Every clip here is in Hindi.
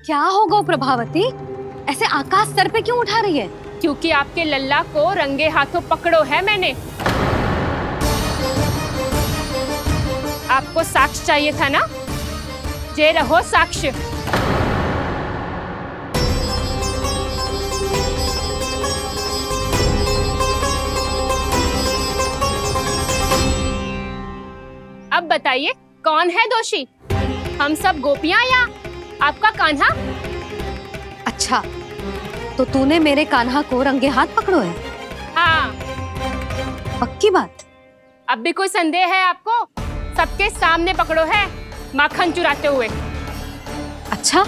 क्या होगा प्रभावती? ऐसे आकाश सर पे क्यों उठा रही है? क्योंकि आपके लल्ला को रंगे हाथों पकड़ो है मैंने। आपको साक्ष्य चाहिए था ना? जे रहो साक्ष्य। अब बताइए कौन है दोषी, हम सब गोपियां या आपका कान्हा? अच्छा, तो तूने मेरे कान्हा को रंगे हाथ पकड़ो है? हाँ। पक्की बात? अब भी कोई संदेह है आपको? सबके सामने पकड़ो है, माखन चुराते हुए। अच्छा,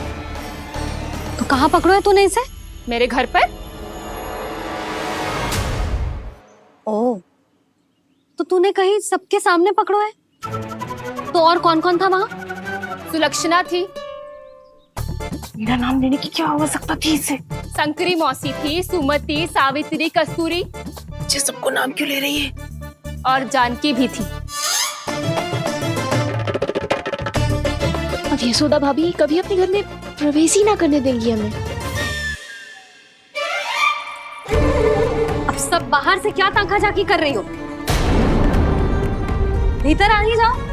तो कहाँ पकड़ो है तूने इसे? मेरे घर पर। ओ, तो तूने कहीं सबके सामने पकड़ो है? तो और कौन कौन था वहाँ? सुलक्षणा थी। मेरा नाम लेने की क्या आवश्यकता थी इसे? शंकरी मौसी थी, सुमति, सावित्री, कस्तूरी। ये सबको नाम क्यों ले रही है? और जानकी भी थी। अब यशोदा भाभी कभी अपने घर में प्रवेश ही ना करने देंगी हमें। अब सब बाहर से क्या ताका झाकी कर रही हो? भीतर आ ही जाओ।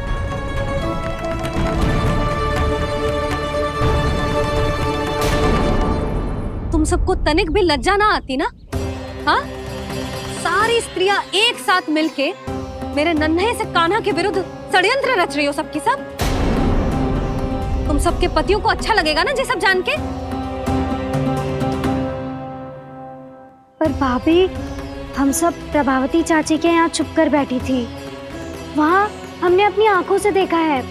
तुम सबको तनिक भी लज्जा ना आती ना? हाँ? सारी स्त्रियां एक साथ मिलके मेरे नन्हे से कान्हा के विरुद्ध षड्यंत्र रच रही हो सबकी सब। तुम सबके पतियों को अच्छा लगेगा ना ये सब जान के? पर भाभी, हम सब प्रभावती चाची के यहाँ छुप कर बैठी थी। वहाँ हमने अपनी आंखों से देखा है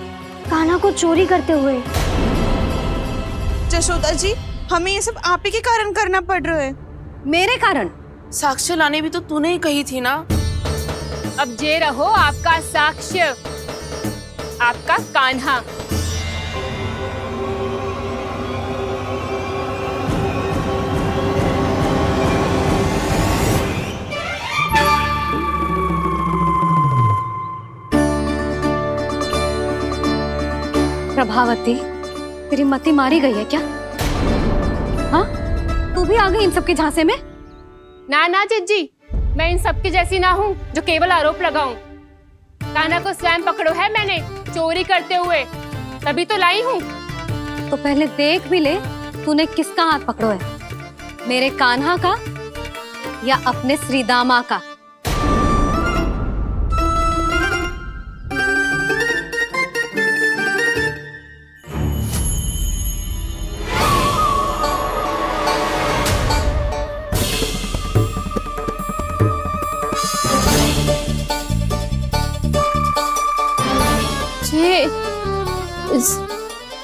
कान्हा को चोरी करते हुए। जशोदा जी, हमें ये सब आप ही के कारण करना पड़ रहा है। मेरे कारण? साक्ष्य लाने भी तो तूने ही कही थी ना। अब जे रहो आपका साक्ष्य, आपका कान्हा। प्रभावती, तेरी मति मारी गई है क्या? हाँ? तू भी आ गई इन सबके झांसे में? ना ना जिज्जी, मैं इन सबकी जैसी ना हूँ जो केवल आरोप लगाऊं। कान्हा को स्वयं पकड़ो है मैंने चोरी करते हुए, तभी तो लाई हूँ। तो पहले देख भी ले तूने किसका हाथ पकड़ो है, मेरे कान्हा का या अपने श्रीदामा का?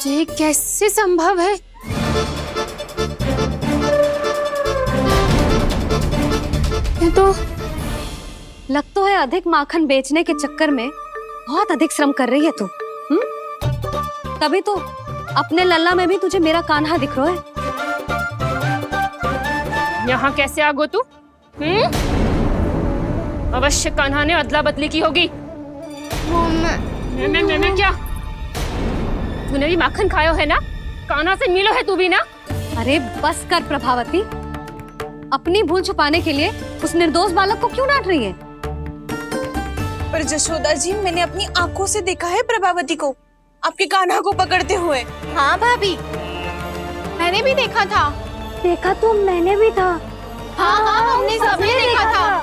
ये कैसे संभव है? ये तो लग तो है अधिक माखन बेचने के चक्कर में बहुत अधिक श्रम कर रही है तू। तभी तो अपने लल्ला में भी तुझे मेरा कान्हा दिख रहा है। यहाँ कैसे आ गो तू? अवश्य कान्हा ने अदला बदली की होगी। मैं क्या? तूने भी माखन खायो है ना? कान्हा से मिलो है तू भी ना? अरे बस कर प्रभावती, अपनी भूल छुपाने के लिए उस निर्दोष बालक को क्यों डांट रही है? पर जशोदा जी, मैंने अपनी आंखों से देखा है प्रभावती को आपके कान्हा को पकड़ते हुए। हाँ भाभी, मैंने भी देखा था। देखा तो मैंने भी था। हाँ हाँ, हमने सबने देखा था।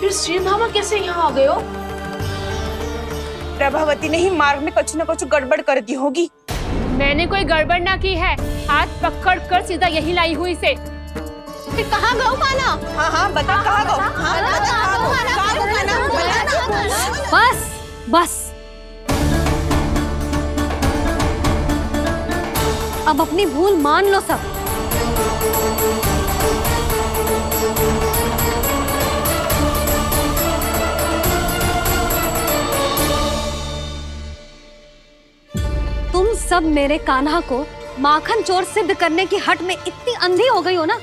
फिर श्रीधामा कैसे यहाँ आ गए हो? प्रभावती ने ही मार्ग में कुछ न कुछ गड़बड़ कर दी होगी। मैंने कोई गड़बड़ ना की है, हाथ पकड़ कर सीधा यही लाई हुई से। फिर कहाँ गौ कान्हा? हाँ हाँ, बता कहाँ गो? हाँ बता कहाँ गो? कहाँ गो कान्हा? बता ना। बस बस, अब अपनी भूल मान लो सब। तुम सब मेरे कान्हा को माखन चोर सिद्ध करने की हट में इतनी अंधी हो गई हो ना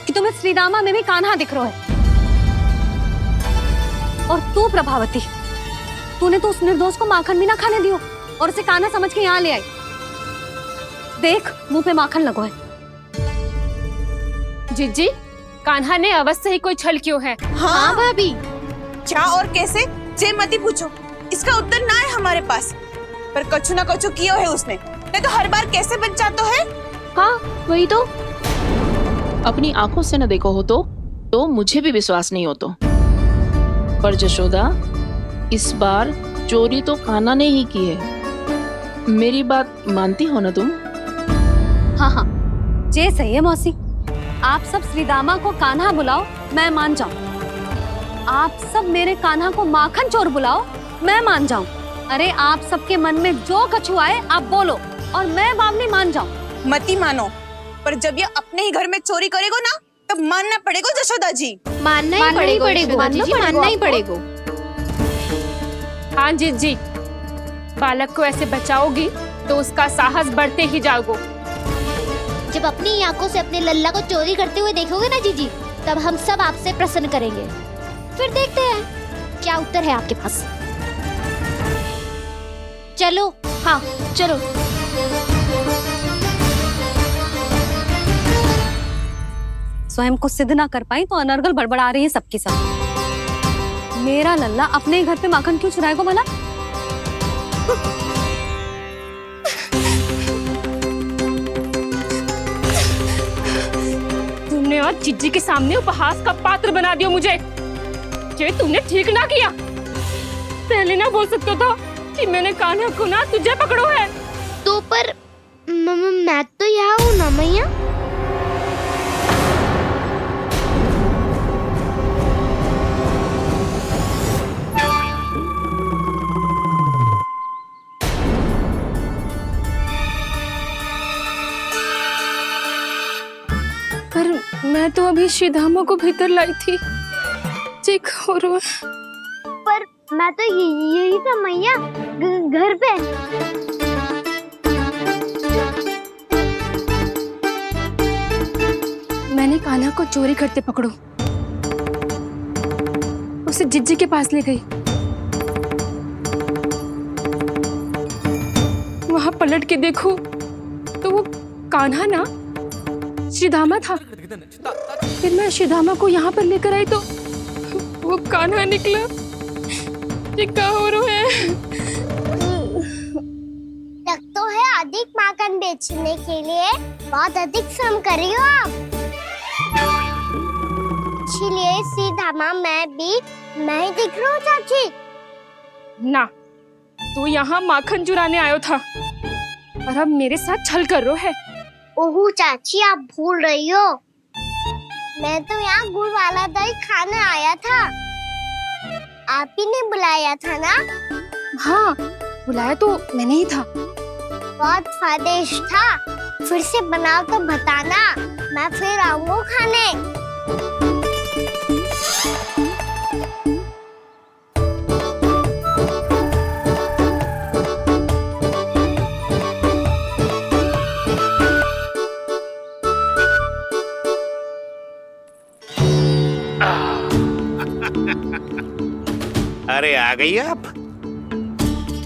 कि तुम्हें श्रीदामा में भी कान्हा दिख रहा है। और तू प्रभावती, तूने तो उस निर्दोष को माखन भी ना खाने दियो और उसे कान्हा समझ के यहाँ ले आई। देख मुंह पे माखन लगो है। जिज्जी, कान्हा ने अवश्य ही कोई छल क्यों है। हाँ भाभी। क्या और कैसे, जे मती पूछो, इसका उत्तर ना है हमारे पास। पर कछु ना कछु किया है उसने, नहीं तो हर बार कैसे बच जाता है। हाँ वही तो। अपनी आंखों से न देखो हो तो मुझे भी विश्वास नहीं हो तो। पर जशोदा, इस बार चोरी तो कान्हा ने ही की है। मेरी बात मानती हो ना तुम? हाँ हाँ, जे सही है मौसी। आप सब श्रीदामा को कान्हा बुलाओ, मैं मान जाऊं। आप सब मेरे कान्हा को माखन चोर बुलाओ, मैं मान जाऊं। अरे आप सबके मन में जो कछु आए आप बोलो और मैं बावली मान जाऊं। मती मानो, पर जब ये अपने ही घर में चोरी करेगो ना, तब मानना पड़ेगा जशोदा जी। मानना ही पड़ेगा, मानना ही पड़ेगा। हाँ जिज्जी, बालक को ऐसे बचाओगी तो उसका साहस बढ़ते ही जाओगे। जब अपनी आंखों से अपने लल्ला को चोरी करते हुए देखोगे ना जीजी, तब हम सब आपसे प्रसन्न करेंगे। फिर देखते हैं क्या उत्तर है आपके पास। चलो। हाँ चलो। स्वयं को सिद्ध ना कर पाई तो अनर्गल बड़बड़ा रही है सबकी सब। मेरा लल्ला अपने ही घर पे माखन क्यों चुराएगा भला? तुमने आज जिज्जी के सामने उपहास का पात्र बना दिया मुझे। ये तुमने ठीक ना किया। पहले ना बोल सकता था कि मैंने कान्हा को ना तुझे पकड़ो है। तो पर मैं तो यहाँ हूँ ना मैया। पर मैं तो अभी श्रीधामा को भीतर लाई थी। और पर मैं तो यही था मैया, घर पे। मैंने कान्हा को चोरी करते पकड़ो, उसे जिज्जी के पास ले गई। वहां पलट के देखो तो वो कान्हा ना श्रीधामा था। फिर मैं श्रीधामा को यहाँ पर लेकर आई तो वो कान्हा निकला। ये क्या हो रहा है? लगता है अधिक माखन बेचने के लिए बहुत अधिक श्रम कर रही हो आप। इसलिए श्रीधामा मैं ही दिख रहा हूँ चाची। ना, तू यहाँ माखन चुराने आयो था और अब मेरे साथ छल कर रहा है। ओह चाची, आप भूल रही हो, मैं तो यहाँ गुड़ वाला दही खाने आया था। आप ही ने बुलाया था ना? हाँ, बुलाया तो मैंने ही था। बहुत स्वादिष्ट था। फिर से बनाओ तो बताना, मैं फिर आऊंगा खाने। अरे आ गई आप,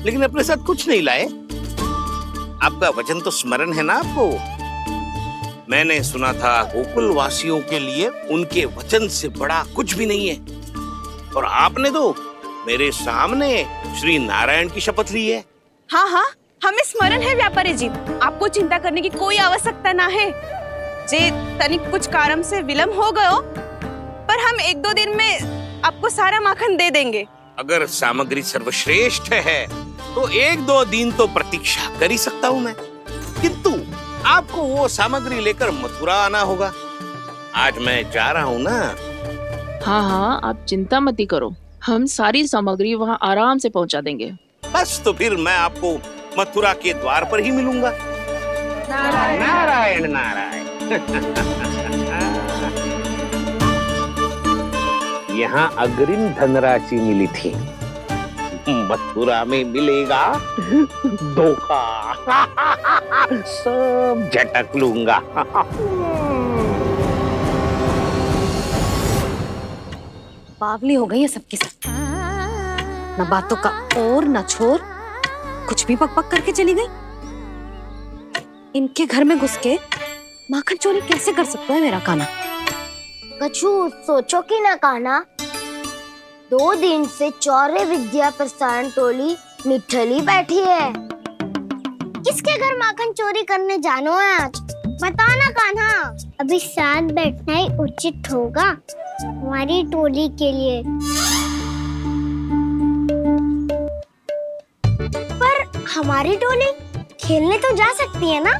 लेकिन अपने साथ कुछ नहीं लाए। आपका वचन तो स्मरण है ना आपको? मैंने सुना था गोकुल वासियों के लिए उनके वचन से बड़ा कुछ भी नहीं है। और आपने तो मेरे सामने श्री नारायण की शपथ ली है। हाँ हाँ, हमें स्मरण है व्यापारी जी। आपको चिंता करने की कोई आवश्यकता ना है। जे तनिक कुछ कारण से विलंब हो गयो, पर हम 1-2 दिन में आपको सारा माखन दे देंगे। अगर सामग्री सर्वश्रेष्ठ है तो 1-2 दिन तो प्रतीक्षा कर ही सकता हूँ मैं, किंतु आपको वो सामग्री लेकर मथुरा आना होगा। आज मैं जा रहा हूँ ना। हाँ हाँ, आप चिंता मत करो, हम सारी सामग्री वहाँ आराम से पहुँचा देंगे। बस तो फिर मैं आपको मथुरा के द्वार पर ही मिलूंगा। नारायण नारायण। यहाँ अग्रिम धनराशि मिली थी, मथुरा में मिलेगा धोखा। सब झटक लूंगा। बावली हो गई है सबकी सब। न बातों का और न छोर, कुछ भी पक पक करके चली गई। इनके घर में घुस के माखन चोरी कैसे कर सकता है मेरा कान्हा? कछु सोचो कि ना कान्हा, 2 दिन से चौर्य विद्या प्रसारण टोली निठली बैठी है। किसके घर माखन चोरी करने जानो है आज? बता ना कान्हा। अभी साथ बैठना ही उचित होगा हमारी टोली के लिए। पर हमारी टोली खेलने तो जा सकती है ना?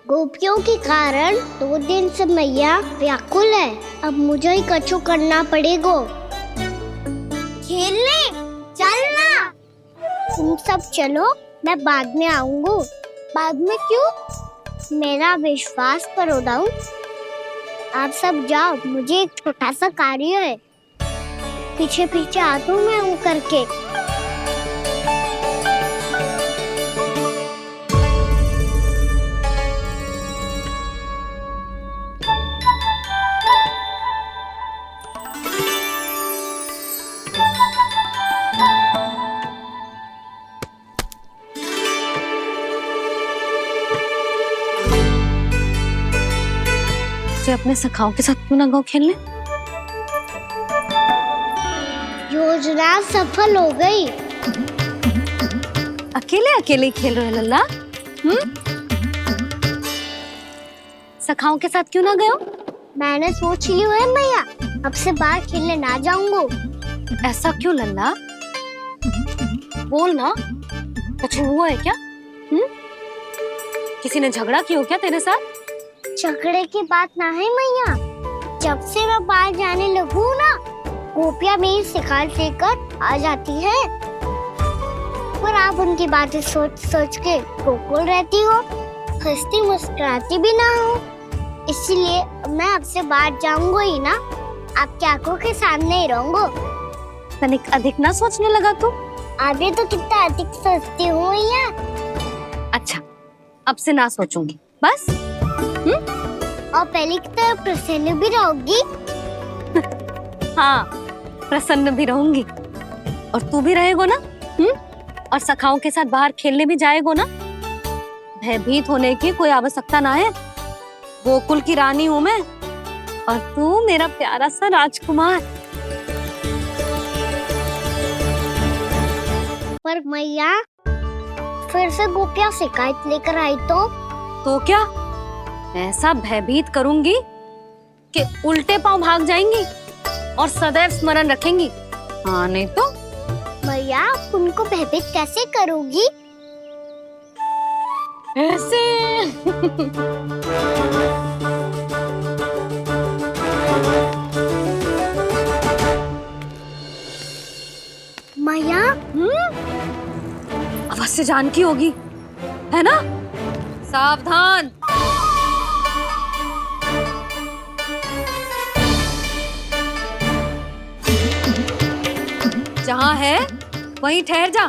गोपियों के कारण 2 दिन से मैया व्याकुल है। अब मुझे ही कछु करना पड़ेगा। खेलने चलना। तुम सब चलो, मैं बाद में आऊंगा। बाद में क्यों? मेरा विश्वास करो दाऊ। आप सब जाओ, मुझे एक छोटा सा कार्य है। पीछे पीछे आता हूँ मैं हूँ करके। अपने सखाओं के साथ क्यों ना गाँव खेलने? योजना सफल हो गई। अकेले अकेले खेल रहे लल्ला? सखाओं के साथ क्यों ना गए? मैंने सोच लिया है मैया, अब से बाहर खेलने ना जाऊंगा। ऐसा क्यों लल्ला? बोल ना, कुछ हुआ है क्या? किसी ने झगड़ा किया हो क्या तेरे साथ? झगड़े की बात ना है मैया। जब से मैं बाहर जाने लगू ना, गोपियां मेरी शिकार लेकर आ जाती है। पर आप उनकी बातें सोच सोच के गोकुल रहती हो, हंसती मुस्कुराती भी ना हो। इसलिए मैं आपसे बाहर जाऊंगा ही ना, आपकी आंखों के सामने ही रहूंगा। तनिक अधिक ना सोचने लगा तू? आगे तो कितना अधिक सोचती हूँ मैया। अच्छा, अब से ना सोचूंगी बस। और पहले की तरह प्रसन्न भी रहोगी? हाँ, प्रसन्न भी रहूंगी। और तू भी रहेगो ना? और सखाओं के साथ बाहर खेलने भी जाएगो ना? भयभीत होने की कोई आवश्यकता ना है। गोकुल की रानी हूँ मैं, और तू मेरा प्यारा सा राजकुमार। पर मैया, फिर से गोपियां शिकायत लेकर आई तो क्या ऐसा भयभीत करूंगी कि उल्टे पांव भाग जाएंगी और सदैव स्मरण रखेंगी? हाँ नहीं तो? मैया, आप उनको भयभीत कैसे करोगी? ऐसे। मैया, अवश्य जानकी होगी, है ना? सावधान। जहाँ है वहीं ठहर जा।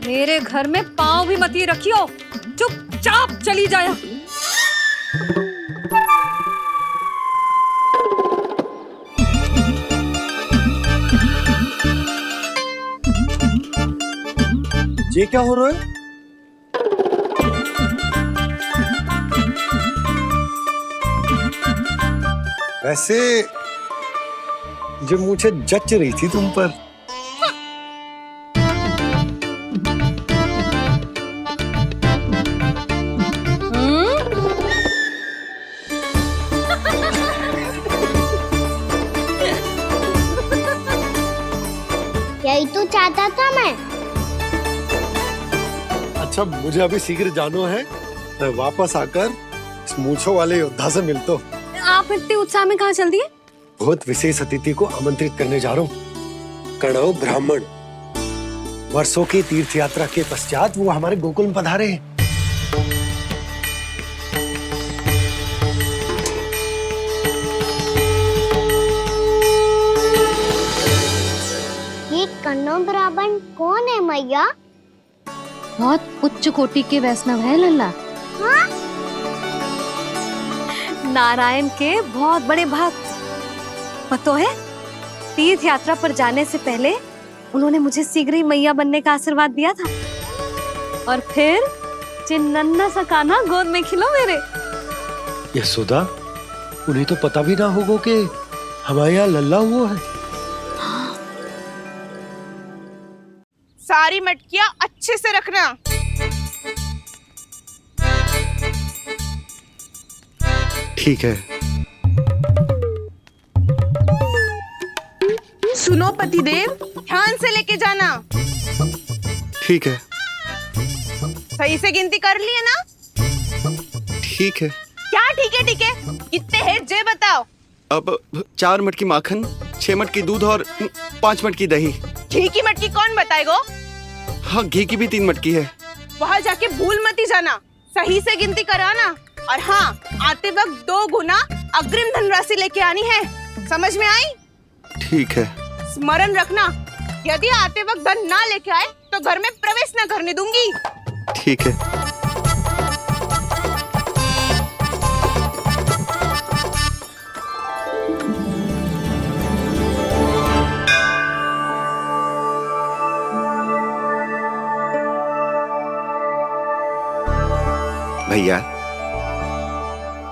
मेरे घर में पाँव भी मत रखियो, चुपचाप चली जाया। ये क्या हो रहा है? वैसे जो मुझे जच रही थी तुम पर। यही तो चाहता था मैं। अच्छा, मुझे अभी शीघ्र जाना है। मैं वापस आकर इस मूंछों वाले योद्धा से मिलता हूँ। आप इतने उत्साह में कहाँ चल दिए? बहुत विशेष अतिथि को आमंत्रित करने जा रहा हूँ। कणव ब्राह्मण। वर्षों की तीर्थ यात्रा के पश्चात वो हमारे गोकुल में पधारे हैं। ये कणव ब्राह्मण कौन है मैया? बहुत उच्च कोटि के वैष्णव है लल्ला। हाँ? नारायण के बहुत बड़े भक्त। पता है, तीर्थ यात्रा पर जाने से पहले उन्होंने मुझे शीघ्र ही मैया बनने का आशीर्वाद दिया था, और फिर जे नन्ना सा कान्हा गोद में खिलो मेरे। यशोदा, उन्हें तो पता भी ना होगा कि हमारे यहाँ लल्ला हुआ है। सारी मटकियां अच्छे से रखना। ठीक है। सुनो पतिदेव, ध्यान से लेके जाना। ठीक है। सही से गिनती कर लिए ना? ठीक है। क्या ठीक है ठीक है? कितने हैं जे बताओ। अब 4 मटकी माखन, 6 मटकी दूध और 5 मटकी दही। घी की मटकी कौन बताएगा? हाँ, घी की भी 3 मटकी है। वहाँ जाके भूल मती जाना, सही से गिनती कराना। और हाँ, आते वक्त 2 गुना अग्रिम धनराशि लेके आनी है। समझ में आई? ठीक है। स्मरण रखना, यदि आते वक्त धन ना लेके आए तो घर में प्रवेश न करने दूंगी। ठीक है। भैया,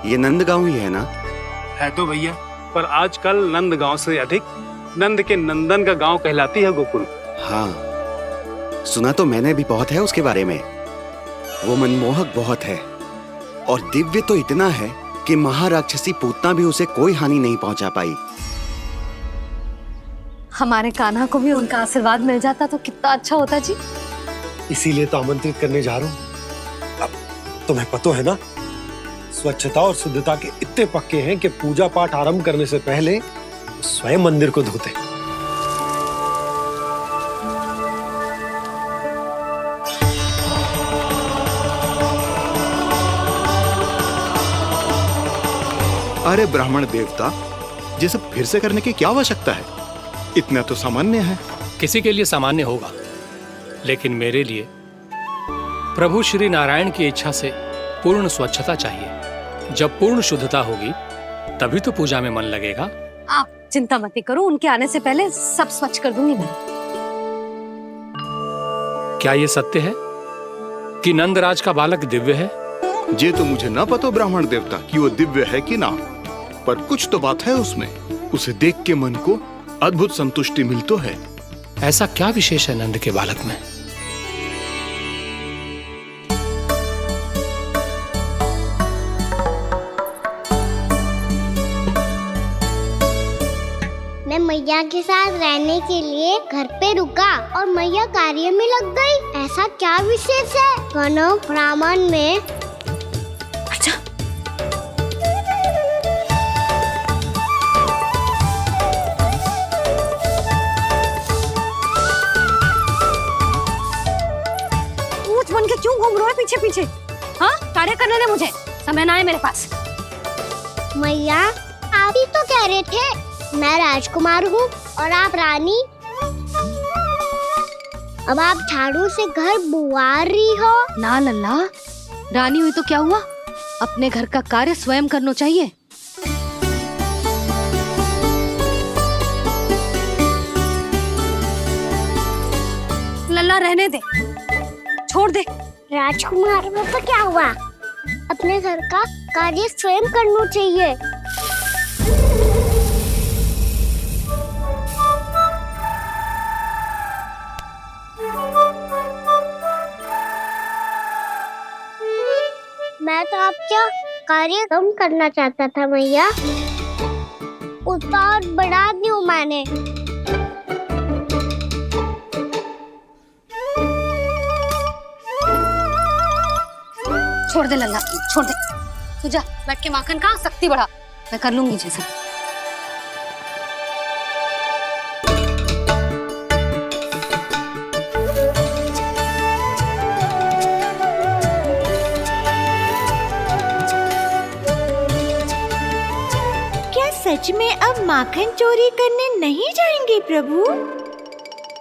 ये नंदगांव ही है ना? है तो भैया, पर आजकल नंदगांव से अधिक नंद के नंदन का गांव कहलाती है गोकुल। हाँ, सुना तो मैंने भी बहुत है उसके बारे में। वो मनमोहक बहुत है और दिव्य तो इतना है कि महाराक्षसी पूतना भी उसे कोई हानि नहीं पहुंचा पाई। हमारे कान्हा को भी उनका आशीर्वाद मिल जाता तो कितना अच्छा होता जी। इसीलिए तो आमंत्रित करने जा रहा हूँ। अब तुम्हें पता है ना, स्वच्छता और शुद्धता के इतने पक्के हैं कि पूजा पाठ आरंभ करने से पहले स्वयं मंदिर को धोते। अरे ब्राह्मण देवता, ये सब फिर से करने की क्या आवश्यकता है? इतना तो सामान्य है। किसी के लिए सामान्य होगा, लेकिन मेरे लिए प्रभु श्री नारायण की इच्छा से पूर्ण स्वच्छता चाहिए। जब पूर्ण शुद्धता होगी तभी तो पूजा में मन लगेगा। आप चिंता मत करो, उनके आने से पहले सब स्वच्छ कर दूंगी मैं। क्या ये सत्य है कि नंदराज का बालक दिव्य है? ये तो मुझे ना पता ब्राह्मण देवता कि वो दिव्य है कि ना, पर कुछ तो बात है उसमें। उसे देख के मन को अद्भुत संतुष्टि मिल तो है। ऐसा क्या विशेष है नंद के बालक में? मैं मैया के साथ रहने के लिए घर पे रुका और मैया कार्य में लग गई। ऐसा क्या विशेष है कनव ब्राह्मण में? अच्छा, ऊंट बन के क्यों घूम रहे हो पीछे पीछे? हाँ, कार्य करने दे मुझे, समय ना है मेरे पास। मैया, आप ही तो कह रहे थे मैं राजकुमार हूँ और आप रानी। अब आप झाड़ू से घर बुआर रही हो। ना लल्ला, रानी हुई तो क्या हुआ, अपने घर का कार्य स्वयं करना चाहिए। लल्ला रहने दे, छोड़ दे। राजकुमार में तो क्या हुआ, अपने घर का कार्य स्वयं करना चाहिए। मैं तो आपका कार्य कम करना चाहता था मैया, उत्पाद बढ़ा दूं मैंने। छोड़ दे लल्ला, छोड़ दे। तू जा बैठ के माखन खा, शक्ति बढ़ा, मैं कर लूंगी जैसा। सच में अब माखन चोरी करने नहीं जाएंगे प्रभु?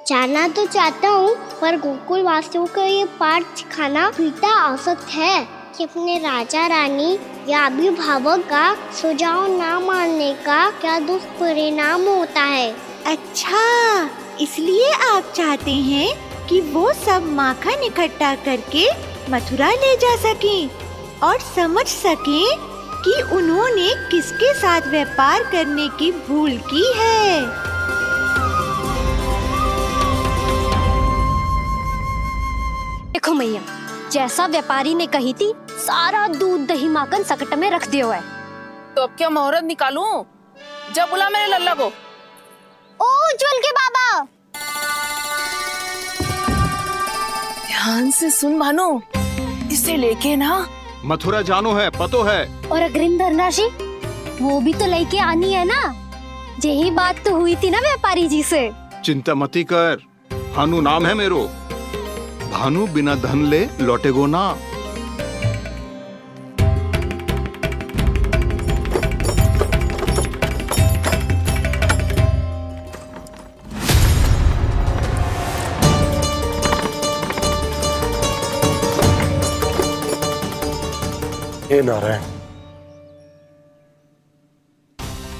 जाना तो चाहता हूँ, पर गोकुल वासियों को ये पाठ सिखाना पिता औसत है कि अपने राजा रानी या अभिभावक का सुझाव ना मानने का क्या दुष्परिणाम होता है। अच्छा, इसलिए आप चाहते हैं कि वो सब माखन इकट्ठा करके मथुरा ले जा सकें और समझ सकें कि उन्होंने किसके साथ व्यापार करने की भूल की है। देखो मैया, जैसा व्यापारी ने कही थी सारा दूध दही माखन सकट में रख दियो है। तो अब क्या मुहूर्त निकालूं? जब बुला मेरे लल्ला को। ओ उज्जवल के बाबा, ध्यान से सुन भानु, इसे लेके ना मथुरा जानो है, पतो है। और अग्रिम धनराशि वो भी तो लेके आनी है ना। यही बात तो हुई थी ना व्यापारी जी से। चिंता मती कर, भानु नाम है मेरो। भानु बिना धन ले लौटेगो ना। हे नारायण,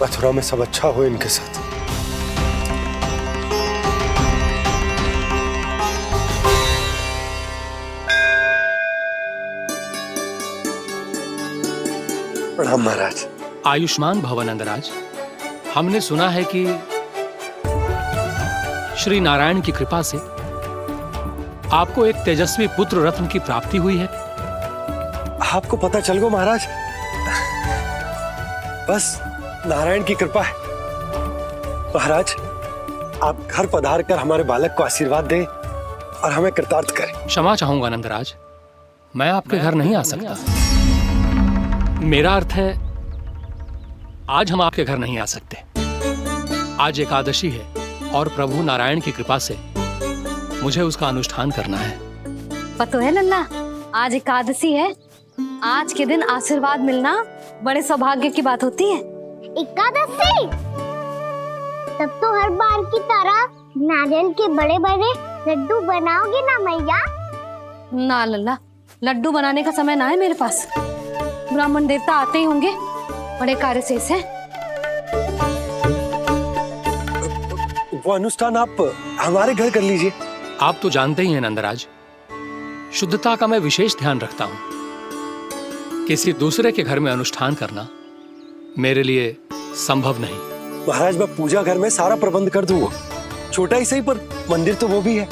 मथुरा में सब अच्छा हो इनके साथ। प्रणाम महाराज। आयुष्मान भव नंदराज। हमने सुना है कि श्री नारायण की कृपा से आपको एक तेजस्वी पुत्र रत्न की प्राप्ति हुई है। आपको पता चल गो महाराज, बस नारायण की कृपा है। महाराज, आप घर पधार कर हमारे बालक को आशीर्वाद दें और हमें कृतार्थ करें। क्षमा चाहूंगा नंदराज, मैं आपके घर नहीं आ सकता। मेरा अर्थ है, आज हम आपके घर नहीं आ सकते। आज एकादशी है और प्रभु नारायण की कृपा से मुझे उसका अनुष्ठान करना है। पता है लल्ला, आज एकादशी है। आज के दिन आशीर्वाद मिलना बड़े सौभाग्य की बात होती है। एकादशी, तब तो हर बार की तरह नारियल के बड़े बड़े लड्डू बनाओगे ना मैया? ना लल्ला, लड्डू बनाने का समय ना है मेरे पास। ब्राह्मण देवता आते ही होंगे, बड़े कार्य शेष हैं। वो अनुष्ठान आप हमारे घर कर लीजिए। आप तो जानते ही हैं नंदराज, शुद्धता का मैं विशेष ध्यान रखता हूं। किसी दूसरे के घर में अनुष्ठान करना मेरे लिए संभव नहीं। महाराज, मैं पूजा घर में सारा प्रबंध कर दूंगा। छोटा ही सही, पर मंदिर तो वो भी है।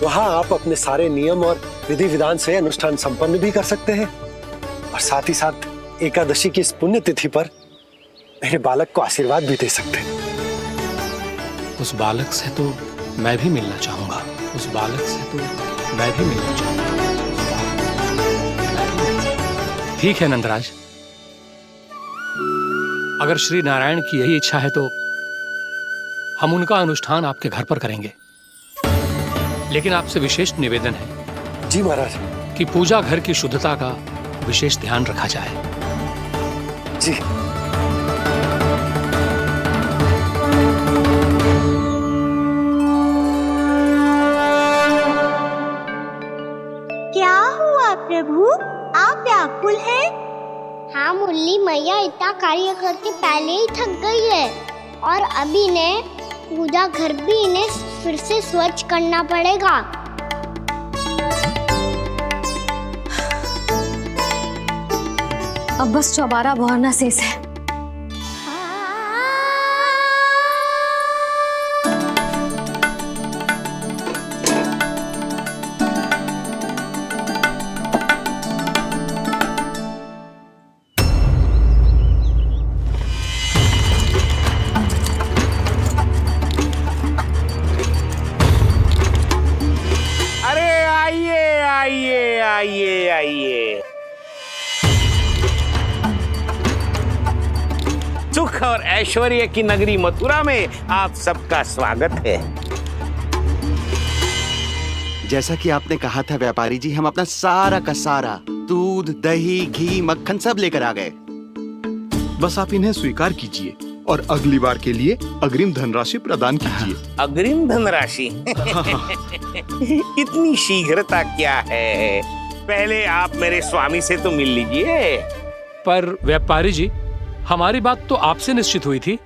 वहां आप अपने सारे नियम और विधि विधान से अनुष्ठान संपन्न भी कर सकते हैं और साथ ही साथ एकादशी की इस पुण्य तिथि पर मेरे बालक को आशीर्वाद भी दे सकते हैं। उस बालक से तो मैं भी मिलना चाहूंगा। उस बालक से तो मैं भी मिलना चाहूंगा। ठीक है नंदराज, अगर श्री नारायण की यही इच्छा है तो हम उनका अनुष्ठान आपके घर पर करेंगे। लेकिन आपसे विशेष निवेदन है। जी महाराज। कि पूजा घर की शुद्धता का विशेष ध्यान रखा जाए। जी। क्या हुआ प्रभु, आप व्याकुल हैं? हाँ मुरली, मैया इतना कार्य करके पहले ही थक गई है और अभी ने पूजा घर भी इन्हें फिर से स्वच्छ करना पड़ेगा। अब बस चौबारा बहाना शेष है। आइए। सुख और ऐश्वर्य की नगरी मथुरा में आप सबका स्वागत है। जैसा कि आपने कहा था व्यापारी जी, हम अपना सारा का सारा दूध दही घी मक्खन सब लेकर आ गए। बस आप इन्हें स्वीकार कीजिए और अगली बार के लिए अग्रिम धनराशि प्रदान कीजिए। अग्रिम धनराशि? इतनी शीघ्रता क्या है? पहले आप मेरे स्वामी से तो मिल लीजिए। पर व्यापारी जी, हमारी बात तो आपसे निश्चित हुई थी।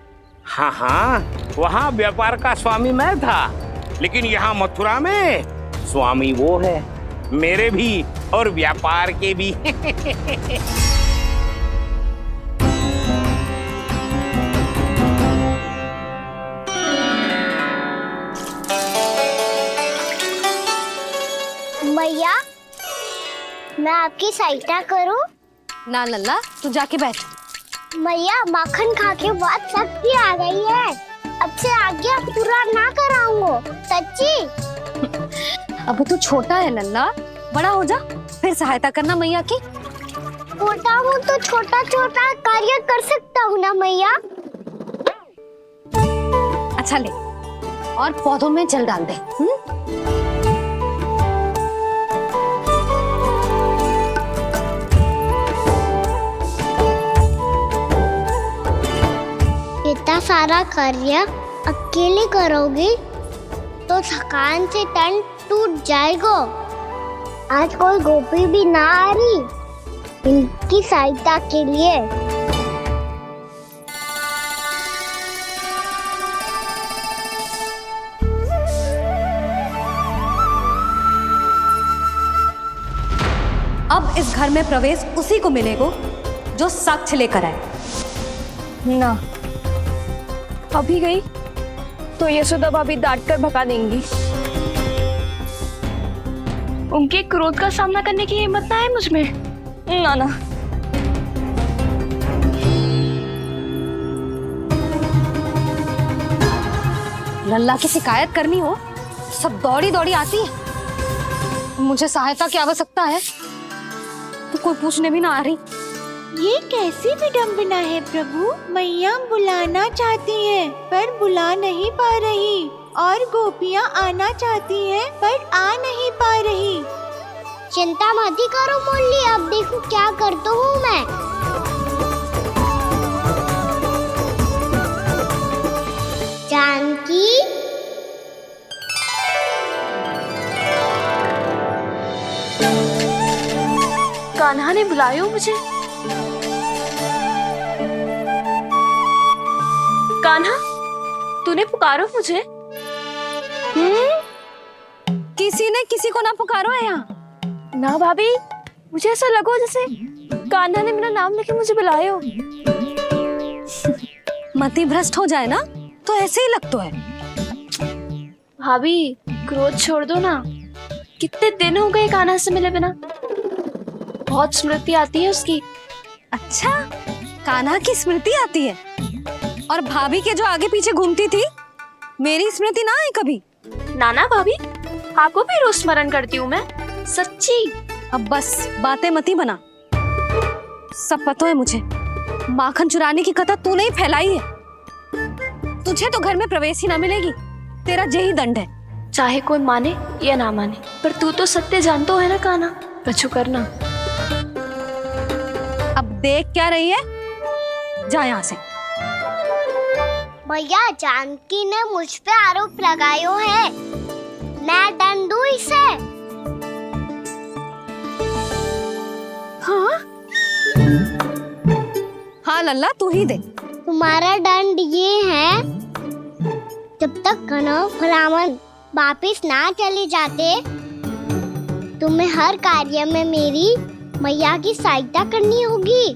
हाँ, वहाँ व्यापार का स्वामी मैं था, लेकिन यहाँ मथुरा में स्वामी वो है। मेरे भी और व्यापार के भी। मैया, मैं आपकी सहायता करूं? ना लल्ला, तू जाके बैठ। मैया, माखन खा के बहुत शक्ति आ गई है। अब से आगे पूरा ना कराऊंगा, सच्ची। अब तू छोटा है लल्ला, बड़ा हो जा फिर सहायता करना मैया की। छोटा हूँ तो छोटा छोटा कार्य कर सकता हूँ ना मैया। अच्छा ले, और पौधों में जल डाल दे। इतना सारा कार्य अकेले करोगी तो थकान से तन टूट जाएगा। आज कोई गोपी भी ना आ रही इनकी सहायता के लिए। अब इस घर में प्रवेश उसी को मिलेगा जो साक्ष्य लेकर आए। ना, अभी गई तो यशोदा भाभी डांट कर भगा देंगी। उनके क्रोध का सामना करने की हिम्मत ना है मुझ में। ना ना। लल्ला की शिकायत करनी हो सब दौड़ी दौड़ी आती है। मुझे सहायता की आवश्यकता है तो कोई पूछने भी ना आ रही। ये कैसी विडंबना है प्रभु। मैया बुलाना चाहती हैं पर बुला नहीं पा रही, और गोपियाँ आना चाहती हैं पर आ नहीं पा रही। चिंता मत ही करो मुरली, अब देखो क्या करता हूँ मैं। जानकी, कान्हा ने बुलाया मुझे। कान्हा, तूने पुकारो मुझे। किसी ने किसी को ना पुकारो है यहाँ। ना भाभी, मुझे ऐसा लगो जैसे कान्हा ने मेरा नाम लेके मुझे बुलाया हो। मति भ्रष्ट हो जाए ना तो ऐसे ही लगता है। भाभी, क्रोध छोड़ दो ना। कितने दिन हो गए कान्हा से मिले बिना। बहुत स्मृति आती है उसकी। अच्छा, कान्हा की स्मृति आती है? और भाभी के जो आगे पीछे घूमती थी, मेरी स्मृति ना आई कभी? नाना भाभी, आपको भी रोज स्मरण करती हूँ मैं, सच्ची। अब बस बातें मती बना। सब पता है मुझे। माखन चुराने की कथा तूने ही फैलाई है। तुझे तो घर में प्रवेश ही ना मिलेगी। तेरा यही दंड है। चाहे कोई माने या ना माने, पर तू तो सत्य जानतो है ना कान्हा। कछु करना। अब देख क्या रही है, जा यहाँ से। भैया, जानकी ने मुझ पे आरोप लगायो है। मैं दंड दूं इसे? हाँ हाँ लल्ला, तू ही दे। तुम्हारा दंड ये है, जब तक कनव ब्राह्मण वापिस ना चले जाते, तुम्हें हर कार्य में मेरी मैया की सहायता करनी होगी,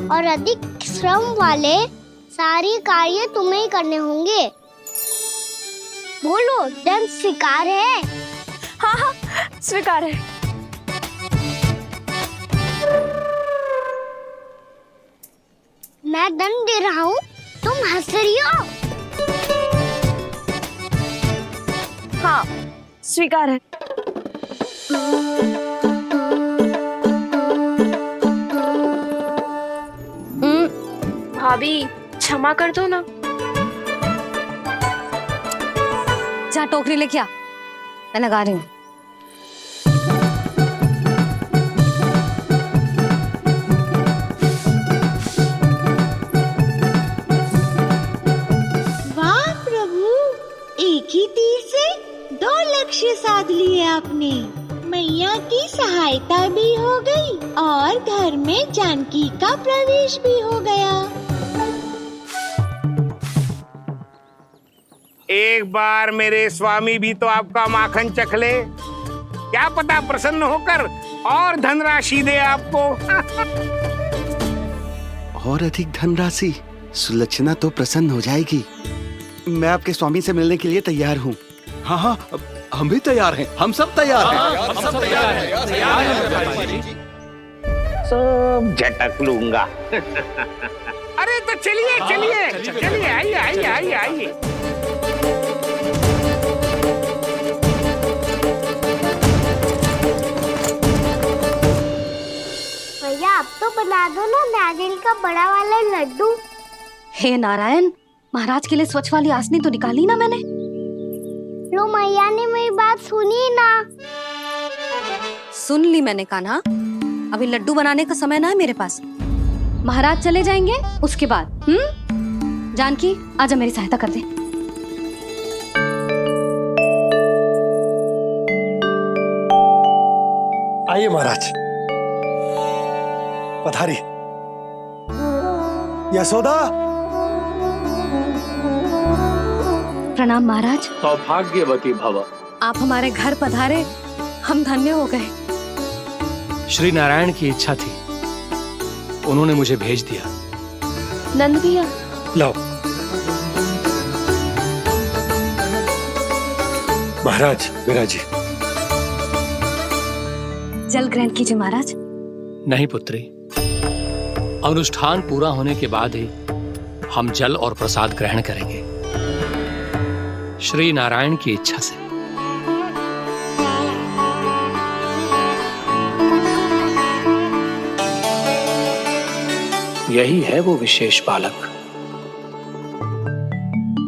और अधिक श्रम वाले सारे कार्य तुम्हें ही करने होंगे। बोलो, दंड स्वीकार है? हाँ हाँ, स्वीकार है। मैं दंड दे रहा हूँ, तुम हंस रही हो? हाँ, स्वीकार है। भाभी, क्षमा कर दो ना। जा टोकरी लेके आ, मैं लगा रही हूँ। वाह प्रभु, एक ही तीर से 2 लक्ष्य साध लिए आपने। मैया की सहायता भी हो गई और घर में जानकी का प्रवेश भी हो गया। एक बार मेरे स्वामी भी तो आपका माखन चख ले। क्या पता प्रसन्न होकर और धनराशि दे आपको। और अधिक धनराशि? सुलक्षणा तो प्रसन्न हो जाएगी। मैं आपके स्वामी से मिलने के लिए तैयार हूँ। हाँ हाँ, हम भी तैयार हैं, हम सब तैयार हैं। हम सब तैयार हैं। सब झटक लूंगा। अरे तो चलिए चलिए चलिए, आइए आइए आइए आइए। भैया आप तो बना दो ना नारियल का बड़ा वाला लड्डू। हे नारायण, महाराज के लिए स्वच्छ वाली आसनी तो निकाली ना मैंने। लो मैया ने मेरी बात सुनी ना। सुन ली मैंने कान्हा, अभी लड्डू बनाने का समय ना है मेरे पास। महाराज चले जाएंगे उसके बाद। जानकी आजा मेरी सहायता कर दे। आइए महाराज, पधारी। यशोदा। प्रणाम महाराज। सौभाग्यवती भव। आप हमारे घर पधारे, हम धन्य हो गए। श्री नारायण की इच्छा थी, उन्होंने मुझे भेज दिया। नंद भैया, लाओ। महाराज मेरा जी। जल ग्रहण कीजिए महाराज। नहीं पुत्री, अनुष्ठान पूरा होने के बाद ही हम जल और प्रसाद ग्रहण करेंगे, श्री नारायण की इच्छा से। यही है वो विशेष बालक।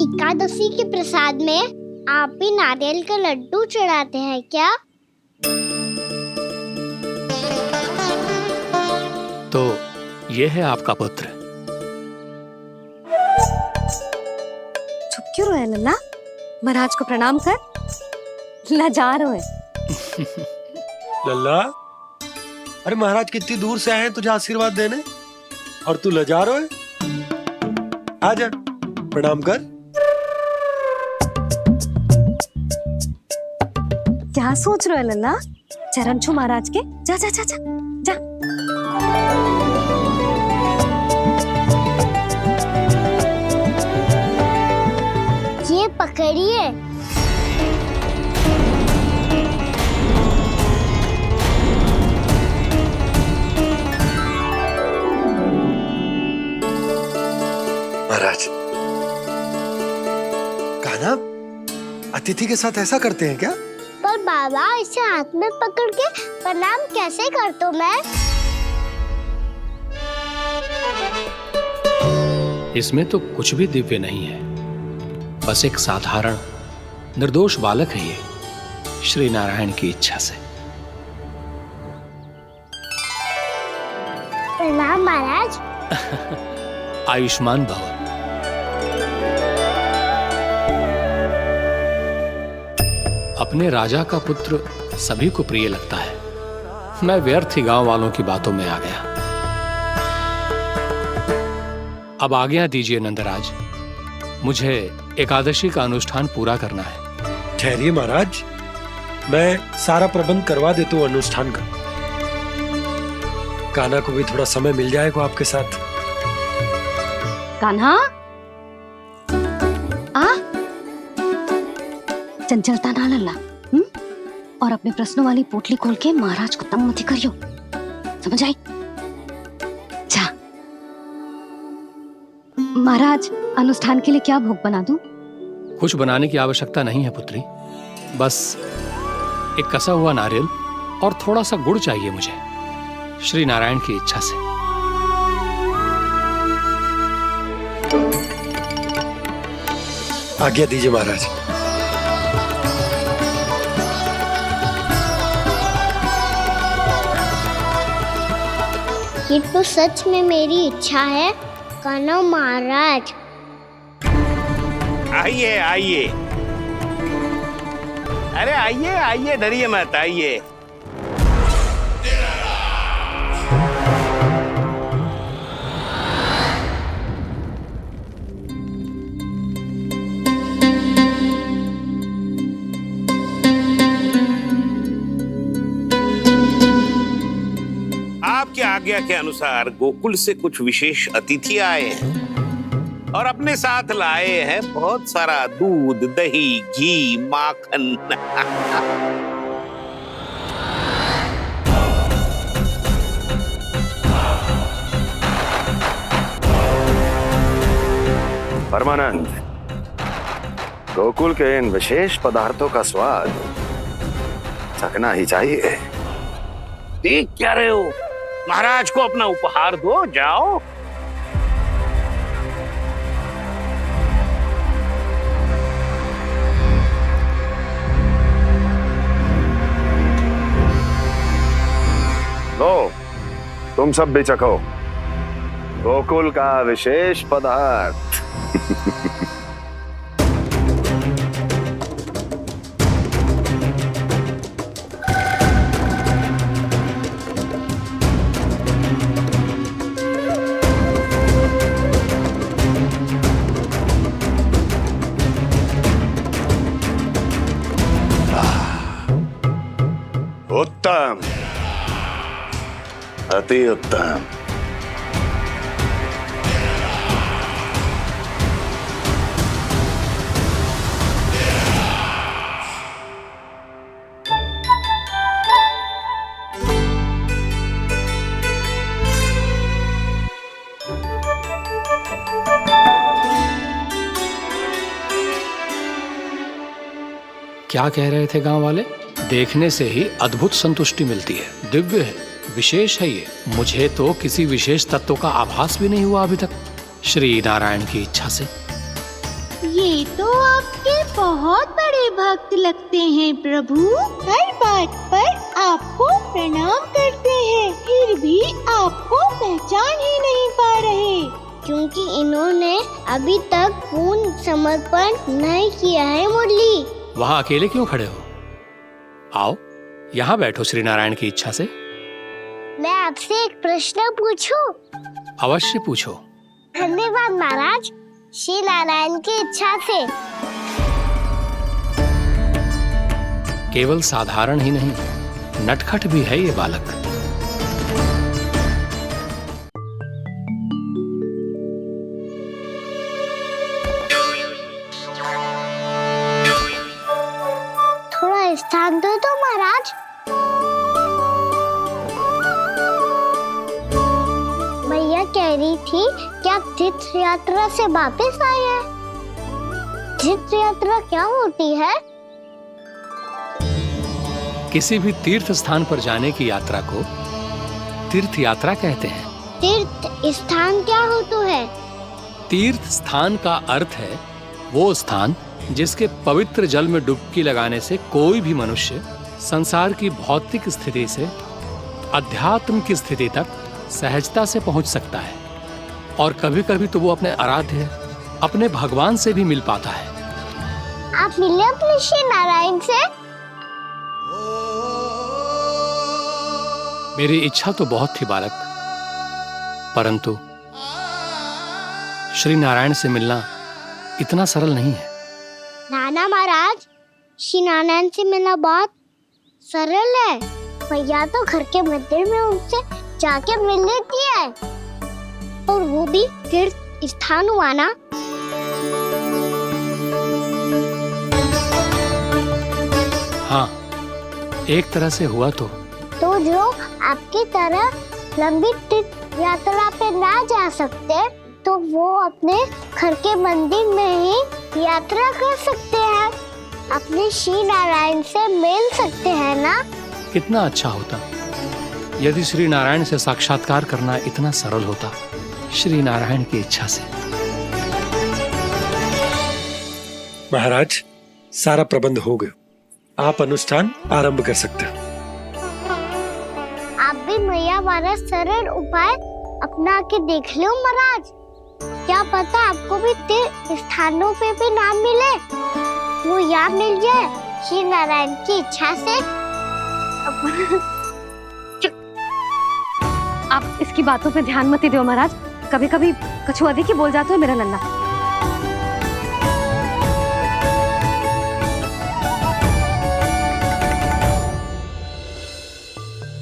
एकादशी के प्रसाद में आप भी नारियल का लड्डू चढ़ाते हैं क्या? तो ये है आपका पुत्र। चुप क्यों रहे लल्ला? महाराज को प्रणाम कर। लाजार हो। लल्ला, अरे महाराज कितनी दूर से आए हैं तुझे आशीर्वाद देने, और तू लजार हो? आजा प्रणाम कर। क्या सोच रहे हो लल्ला? चरण छू महाराज के। जा जा जा जा जा। ये पकड़िए। महाराज, कान्हा अतिथि के साथ ऐसा करते हैं क्या? पर बाबा, इसे हाथ में पकड़ के प्रणाम कैसे करता हूँ मैं? इसमें तो कुछ भी दिव्य नहीं है, बस एक साधारण निर्दोष बालक है ये, श्री नारायण की इच्छा से। प्रणाम महाराज। आयुष्मान भव। अपने राजा का पुत्र सभी को प्रिय लगता है। मैं व्यर्थ ही गांव वालों की बातों में आ गया। अब आज्ञा दीजिए नंदराज, मुझे एकादशी का अनुष्ठान पूरा करना है। ठहरिए महाराज, मैं सारा प्रबंध करवा देता हूँ अनुष्ठान का। कान्हा को भी थोड़ा समय मिल जाएगा आपके साथ। कान्हा, आ चंचलता ना लल्ला। और अपने प्रश्नों वाली पोटली खोल के महाराज को तंग मत करियो, समझ आई? जा। महाराज, अनुष्ठान के लिए क्या भोग बना दूं? कुछ बनाने की आवश्यकता नहीं है पुत्री, बस एक कसा हुआ नारियल और थोड़ा सा गुड़ चाहिए मुझे, श्री नारायण की इच्छा से। आज्ञा दीजिए महाराज। ये तो सच में मेरी इच्छा है कान्हा महाराज। आइए आइए, अरे आइए आइए, डरिए मत, आइए। आपकी आज्ञा के अनुसार गोकुल से कुछ विशेष अतिथि आए हैं और अपने साथ लाए हैं बहुत सारा दूध, दही, घी, माखन। परमानंद, गोकुल के इन विशेष पदार्थों का स्वाद चखना ही चाहिए। देख क्या रहे हो? महाराज को अपना उपहार दो, जाओ। लो, तुम सब भी चखो गोकुल का विशेष पदार्थ। उत्तम, अति उत्तम। क्या कह रहे थे गांव वाले? देखने से ही अद्भुत संतुष्टि मिलती है, दिव्य है, विशेष है ये। मुझे तो किसी विशेष तत्व का आभास भी नहीं हुआ अभी तक, श्री नारायण की इच्छा से। ये तो आपके बहुत बड़े भक्त लगते हैं प्रभु। हर बात पर आपको प्रणाम करते हैं, फिर भी आपको पहचान ही नहीं पा रहे। क्योंकि इन्होंने अभी तक पूर्ण समर्पण नहीं किया है मुरली। वहाँ अकेले क्यों खड़े हो? आओ यहाँ बैठो श्री नारायण की इच्छा से। मैं आपसे एक प्रश्न पूछूं? अवश्य पूछो। धन्यवाद महाराज, श्री नारायण की इच्छा से। केवल साधारण ही नहीं, नटखट भी है ये बालक। थोड़ा स्थान दो तो महाराज। भैया कह रही थी कि आप तीर्थ यात्रा से वापस आए हैं। तीर्थ यात्रा क्या होती है? किसी भी तीर्थ स्थान पर जाने की यात्रा को तीर्थ यात्रा कहते हैं। तीर्थ स्थान क्या होता है? तीर्थ स्थान का अर्थ है वो स्थान जिसके पवित्र जल में डुबकी लगाने से कोई भी मनुष्य संसार की भौतिक स्थिति से अध्यात्म की स्थिति तक सहजता से पहुंच सकता है, और कभी कभी तो वो अपने आराध्य, अपने भगवान से भी मिल पाता है। आप मिले अपने श्री नारायण से? मेरी इच्छा तो बहुत थी बालक, परंतु श्री नारायण से मिलना इतना सरल नहीं है। नाना महाराज, श्री नारायण से मिलना बहुत सरल है। भैया तो घर के मंदिर में उनसे जाके मिल लेती है, और वो भी तीर्थ स्थान हुआ ना। हाँ, एक तरह से हुआ तो जो आपकी तरह लंबी तीर्थ यात्रा पे ना जा सकते, तो वो अपने घर के मंदिर में ही यात्रा कर सकते हैं, अपने श्री नारायण से मिल सकते हैं ना। कितना अच्छा होता यदि श्री नारायण से साक्षात्कार करना इतना सरल होता, श्री नारायण की इच्छा से। महाराज, सारा प्रबंध हो गया, आप अनुष्ठान आरंभ कर सकते हैं। आप भी मैया हमारा सरल उपाय अपना के देख लो महाराज। क्या पता आपको भी तीर्थ स्थानों पे भी नाम मिले, वो याद मिल जाए श्री नारायण की इच्छा से। आप इसकी बातों पे ध्यान मत दो महाराज, कभी कभी कछु अधिक ही बोल जाते हो मेरा नन्ना।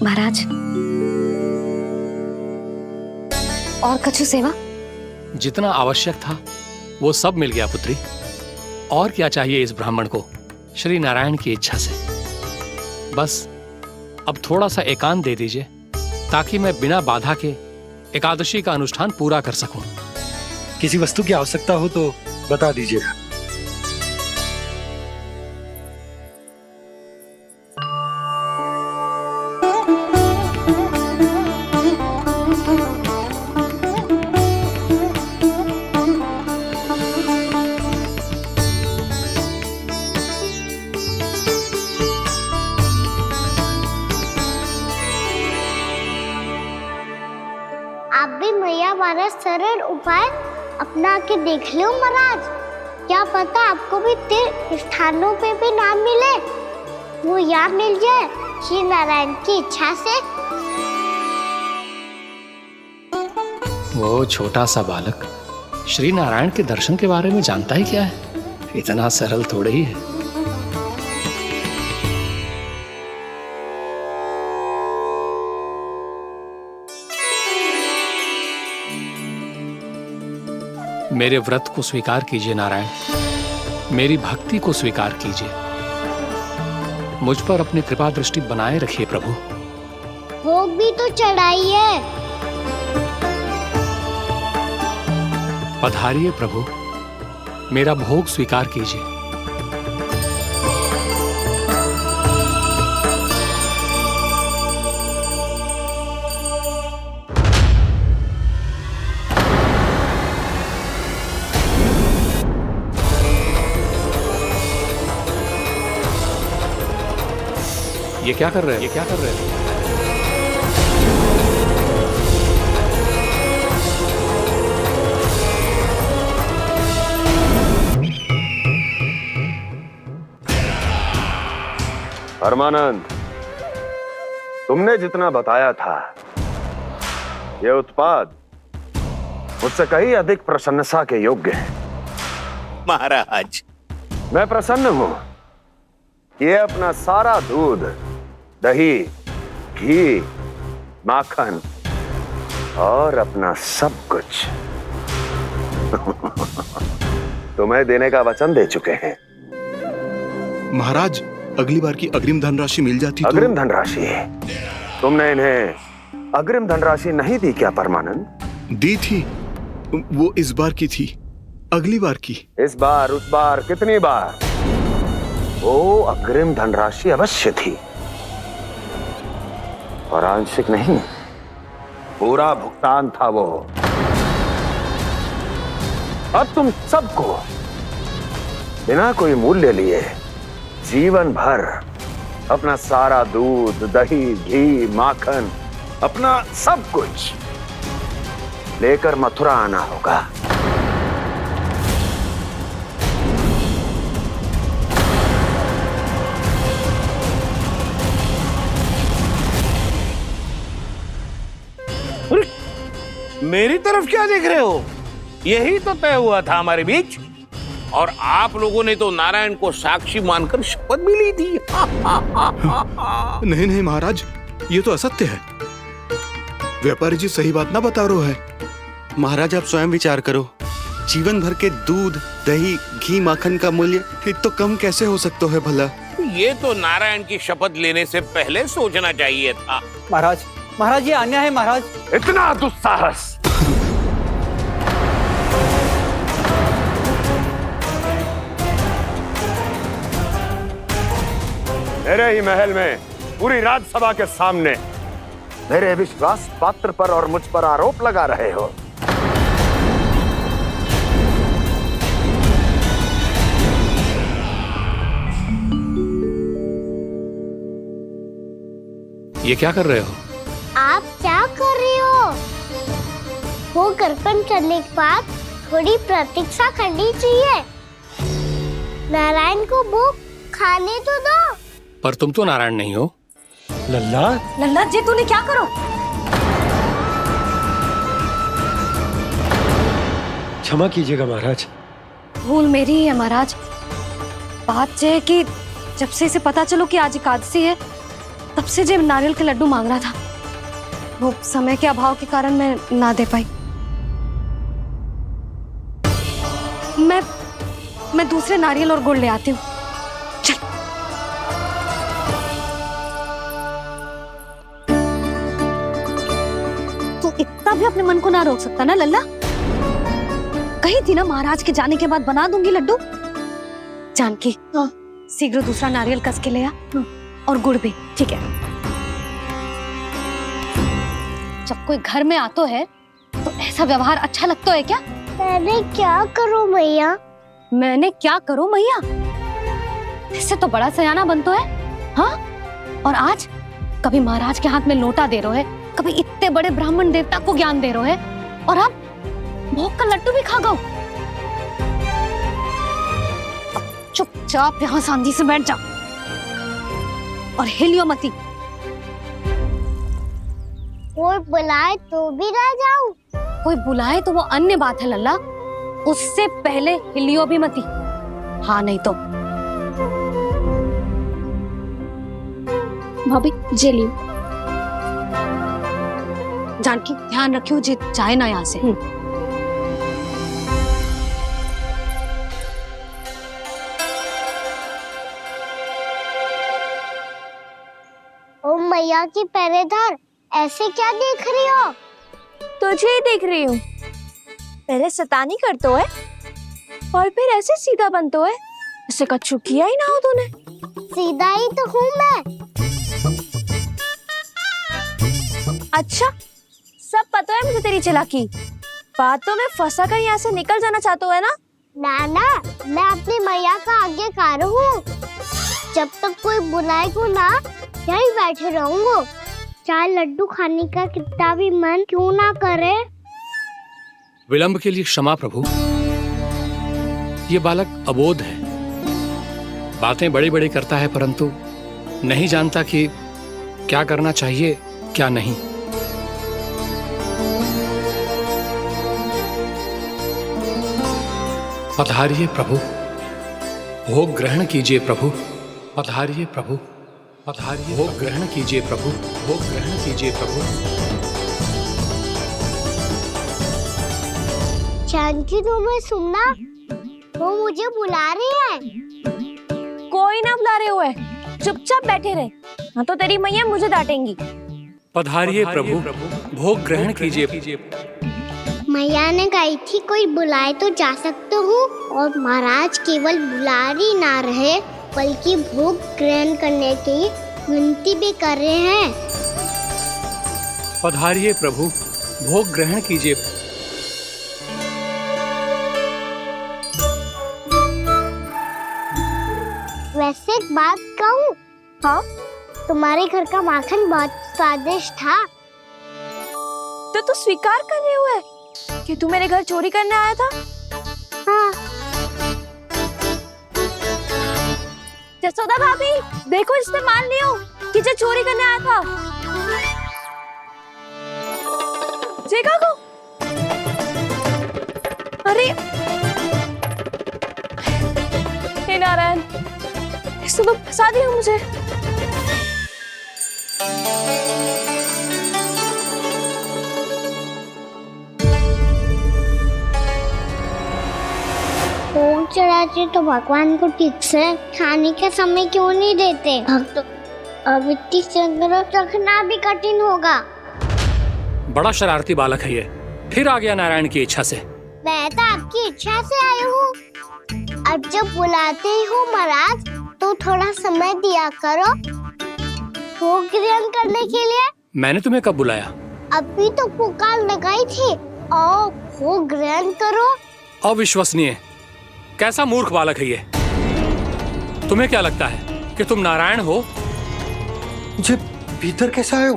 महाराज, और कछु सेवा? जितना आवश्यक था वो सब मिल गया पुत्री। और क्या चाहिए इस ब्राह्मण को श्री नारायण की इच्छा से? बस अब थोड़ा सा एकांत दे दीजिए ताकि मैं बिना बाधा के एकादशी का अनुष्ठान पूरा कर सकूं। किसी वस्तु की आवश्यकता हो तो बता दीजिएगा। आप भी मैया वाला सरल उपाय अपना के देख लो महाराज। क्या पता आपको भी तीर्थ स्थानों पे भी नाम मिले, वो यहाँ मिल जाए श्री नारायण की इच्छा से। वो छोटा सा बालक श्री नारायण के दर्शन के बारे में जानता ही क्या है? इतना सरल थोड़े ही है। मेरे व्रत को स्वीकार कीजिए नारायण, मेरी भक्ति को स्वीकार कीजिए। मुझ पर अपनी कृपा दृष्टि बनाए रखिए प्रभु। भोग भी तो चढ़ाइए। पधारिए प्रभु, मेरा भोग स्वीकार कीजिए। ये क्या कर रहे हैं? ये क्या कर रहे हैं? परमानंद, तुमने जितना बताया था ये उत्पाद मुझसे कहीं अधिक प्रशंसा के योग्य है। महाराज, मैं प्रसन्न हूं। ये अपना सारा दूध, दही, घी, माखन और अपना सब कुछ तुम्हें देने का वचन दे चुके हैं। महाराज, अगली बार की अग्रिम धनराशि मिल जाती तो। अग्रिम धनराशि? तुमने इन्हें अग्रिम धनराशि नहीं दी क्या परमानंद? दी थी, वो इस बार की थी, अगली बार की। इस बार, उस बार, कितनी बार? वो अग्रिम धनराशि अवश्य थी और आंशिक नहीं, पूरा भुगतान था वो। अब तुम सबको बिना कोई मूल्य लिए जीवन भर अपना सारा दूध, दही, घी, माखन, अपना सब कुछ लेकर मथुरा आना होगा। मेरी तरफ क्या देख रहे हो? यही तो तय हुआ था हमारे बीच, और आप लोगों ने तो नारायण को साक्षी मानकर शपथ भी ली थी। नहीं नहीं महाराज, ये तो असत्य है। व्यापारी जी सही बात ना बता रहे हैं। महाराज, आप स्वयं विचार करो। जीवन भर के दूध, दही, घी, माखन का मूल्य तो कम कैसे हो सकता है भला? ये तो नारायण की शपथ लेने से पहले सोचना चाहिए था। महाराज, महाराज, ये अन्याय है महाराज। इतना दुस्साहस! मेरे ही महल में पूरी राज्यसभा के सामने मेरे विश्वास पात्र पर और मुझ पर आरोप लगा रहे हो। ये क्या कर रहे हो? आप क्या कर रहे हो? वो कर्पण करने के बाद थोड़ी प्रतीक्षा करनी चाहिए। नारायण को भोग खाने तो दो। पर तुम तो नारायण नहीं हो। लल्ला, लल्ला जी, तूने क्या करो? क्षमा कीजिएगा महाराज। भूल मेरी ही है महाराज। बात यह है कि जब से इसे पता चलो कि आज एकादशी है, तब से जब नारियल के लड्डू मांग रहा था, वो समय के अभाव के कारण मैं ना दे पाई। मैं दूसरे नारियल और गुड़ ले आती हूँ। चल। तू इतना भी अपने मन को ना रोक सकता ना लल्ला? कही थी ना महाराज के जाने के बाद बना दूंगी लड्डू। जानकी, शीघ्र दूसरा नारियल कस के ले आ, और गुड़ भी। ठीक है। जब कोई घर में आतो है तो ऐसा व्यवहार अच्छा लगता है क्या? मैंने क्या करूं मैया? मैंने क्या करूं मैया? इससे तो बड़ा सयाना बनतो है। हाँ? और आज कभी महाराज के हाथ में लोटा दे रहे है, कभी इतने बड़े ब्राह्मण देवता को ज्ञान दे रहे है, और अब भोग का लड्डू भी खा गो। चुपचाप यहाँ शांति से बैठ जा और हिलियो मती। कोई बुलाए तो भी ना जाऊं? कोई बुलाए तो वो अन्य बात है लल्ला, उससे पहले हिलियो भी मती। हाँ नहीं तो। भाभी जे लियो। जानकी ध्यान रखियो जे जाए ना यहाँ से। ओ मैया की पहरेदार, ऐसे क्या देख रही हो? तुझे ही देख रही हूँ। पहले शैतानी करतो है और फिर ऐसे सीधा बनतो है। ऐसे कछु किया ही ना हो तूने। सीधा ही तो हूँ मैं। अच्छा, सब पता है मुझे तेरी चालाकी। बातों में फंसा कर यहाँ से निकल जाना चाहते हो है ना? नाना, मैं अपनी मैया का आज्ञाकार हूँ। जब तक कोई बुलाएगा ना, यहीं बैठे रहूंगा। चाहे लड्डू खाने का कितना भी मन क्यों ना करे। विलंब के लिए क्षमा प्रभु। ये बालक अबोध है, बातें बड़ी बड़ी करता है, परंतु नहीं जानता कि क्या करना चाहिए क्या नहीं। पधारिए प्रभु, भोग ग्रहण कीजिए प्रभु। पधारिए प्रभु, पधारिए। भोग ग्रहण कीजिए प्रभु, भोग ग्रहण कीजिए प्रभु। जानकी, तुम्हें सुनना, वो मुझे बुला रही है। कोई ना बुला रहे हुए, चुपचाप बैठे रहे, हाँ तो तेरी मैया मुझे डांटेंगी। पधारिए प्रभु, भोग ग्रहण कीजिए। मैया ने कही थी कोई बुलाए तो जा सकते हूँ, और महाराज केवल बुलारी ना रहे बल्कि भोग ग्रहण करने की विनती भी कर रहे हैं। पधारिए प्रभु, भोग ग्रहण कीजिए। वैसे एक बात कहूँ? हाँ? तुम्हारे घर का माखन बहुत स्वादिष्ट था। तो तू स्वीकार कर रहे हुए कि तू मेरे घर चोरी करने आया था? हाँ। जसोदा भाभी, देखो इसने मान लियो कि जो चोरी करने आया था। देखा को? अरे हे नारायण, इसने तो फंसा दिया मुझे। भोग चढ़ाते तो भगवान को ठीक से खाने का समय क्यों नहीं देते? भक्त अब इतनी संग्रह रखना भी कठिन होगा। बड़ा शरारती बालक है ये, फिर आ गया नारायण की इच्छा से। मैं तो आपकी इच्छा से आई हूँ। अब जब बुलाते ही हो महाराज, तो थोड़ा समय दिया करो भोग ग्रहण करने के लिए। मैंने तुम्हें कब बुलाया? अभी तो पुकार लगाई थी, आओ भोग ग्रहण करो। अविश्वसनीय, कैसा मूर्ख बालक है ये। तुम्हें क्या लगता है कि तुम नारायण हो? मुझे भीतर कैसे आए हो?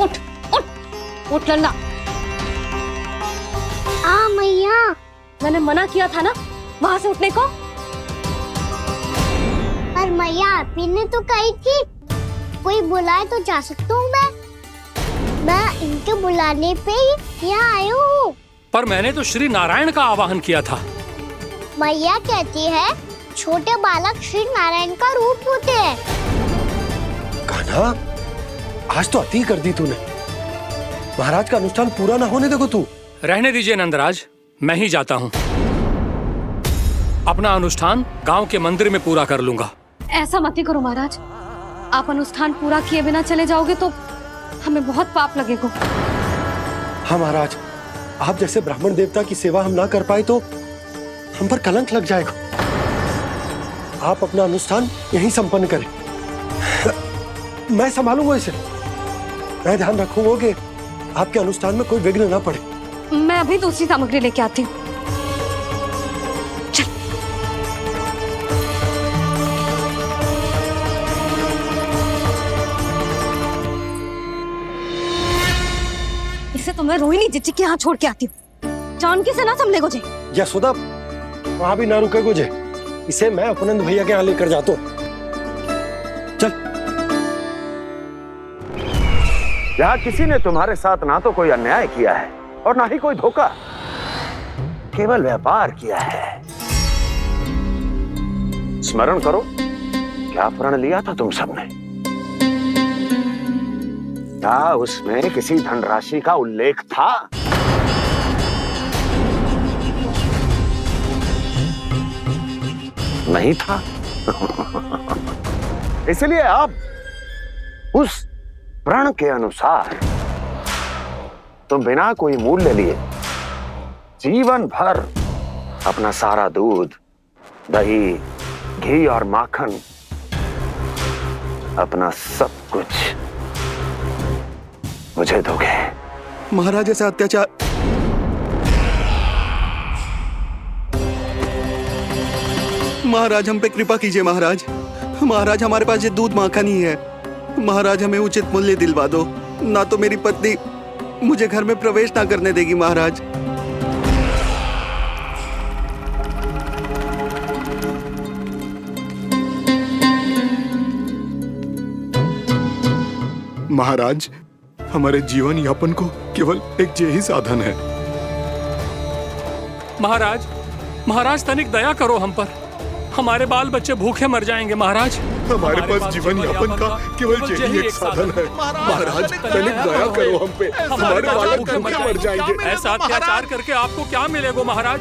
उठ उठ उठ लल्ला। मैया, मैंने मना किया था ना वहां से उठने को। पर मैया, आपी ने तो कही थी कोई बुलाए तो जा सकता हूँ मैं इनके बुलाने पे ही यहाँ आई हूँ। पर मैंने तो श्री नारायण का आवाहन किया था। मैया कहती है छोटे बालक श्री नारायण का रूप होते हैं। कान्हा, आज तो अति कर दी तूने। महाराज का अनुष्ठान पूरा ना होने देखो तू। रहने दीजिए नंदराज, मैं ही जाता हूँ। अपना अनुष्ठान गांव के मंदिर में पूरा कर लूंगा। ऐसा मत ही करो महाराज, आप अनुष्ठान पूरा किए बिना चले जाओगे तो हमें बहुत पाप लगेगा। हाँ महाराज, आप जैसे ब्राह्मण देवता की सेवा हम ना कर पाए तो हम पर कलंक लग जाएगा। आप अपना अनुष्ठान यहीं संपन्न करें, मैं संभालूंगा इसे। मैं ध्यान रखूंगा कि आपके अनुष्ठान में कोई विघ्न ना पड़े। मैं अभी दूसरी सामग्री लेके आती हूँ। इसे तो मैं रोहिणी जीजी के यहाँ छोड़ के आती हूँ। जानकी से ना संभले गुजे। यशोदा, वहां भी ना रुके गुजे। इसे मैं अपनंद भैया के यहाँ लेकर जाता हूँ। चल। यहाँ किसी ने तुम्हारे साथ ना तो कोई अन्याय किया है और ना ही कोई धोखा, केवल व्यापार किया है। स्मरण करो, क्या प्रण लिया था तुम सबने? क्या उसमें किसी धनराशि का उल्लेख था? नहीं था। इसलिए आप उस प्रण के अनुसार तुम बिना कोई मूल्य लिए जीवन भर अपना सारा दूध, दही, घी और माखन, अपना सब कुछ मुझे दोगे। महाराज ऐसा अत्याचार। महाराज हम पे कृपा कीजिए महाराज। महाराज हमारे पास ये दूध माखन ही है। महाराज हमें उचित मूल्य दिलवा दो, ना तो मेरी पत्नी मुझे घर में प्रवेश ना करने देगी महाराज। महाराज हमारे जीवन यापन को केवल एक यही साधन है। महाराज, महाराज तनिक दया करो हम पर। हमारे बाल बच्चे भूखे मर जाएंगे महाराज। हमारे पास जीवन यापन का केवल यही एक साधन है। महाराज तनिक दया करो हम पे, हमारे बालक भूखे मर जाएंगे। ऐसा अत्याचार करके आपको क्या मिलेगा महाराज?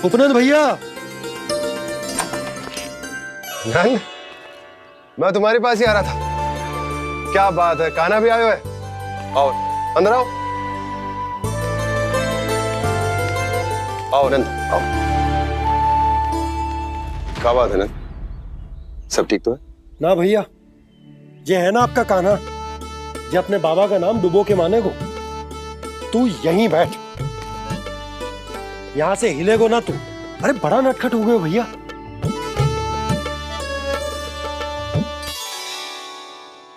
उपनंद भैया। नंद, मैं तुम्हारे पास ही आ रहा था। क्या बात है, कान्हा भी आयो है? आओ अंदर आओ। आओ नंद आओ। क्या बात है नंद, सब ठीक तो है? ना भैया, ये है ना आपका कान्हा, ये अपने बाबा का नाम डुबो के माने को। तू यहीं बैठ, यहां से हिलेगो ना तू। अरे बड़ा नटखट हो गए भैया।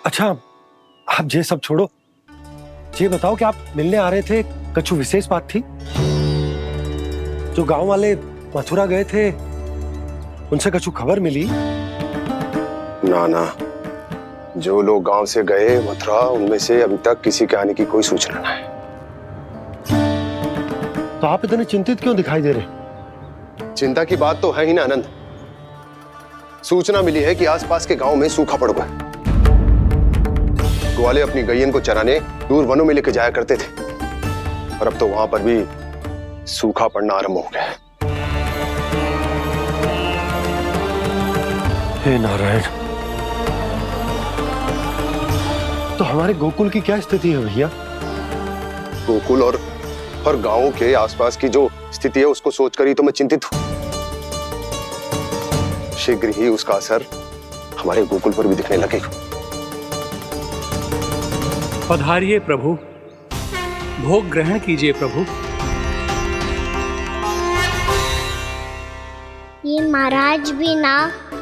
अच्छा आप ये सब छोड़ो, ये बताओ कि आप मिलने आ रहे थे, कछु विशेष बात थी? जो गांव वाले मथुरा गए थे उनसे कछु खबर मिली? ना ना, जो लोग गांव से गए मथुरा, उनमें से अभी तक किसी के आने की कोई सूचना नहीं। तो आप इतने चिंतित क्यों दिखाई दे रहे? चिंता की बात तो है ही ना आनंद। सूचना मिली है कि आसपास के गांव में सूखा पड़ गया। ग्वाले अपनी गैयन को चराने दूर वनों में लेके जाया करते थे, और अब तो वहां पर भी सूखा पड़ना आरंभ हो गया है। हे नारायण, तो हमारे गोकुल की क्या स्थिति है भैया? गोकुल और गांवों के आसपास की जो स्थिति है उसको सोचकर ही तो मैं चिंतित हूं। शीघ्र ही उसका असर हमारे गोकुल पर भी दिखने लगेगा। पधारिए प्रभु, भोग ग्रहण कीजिए प्रभु। ये महाराज भी ना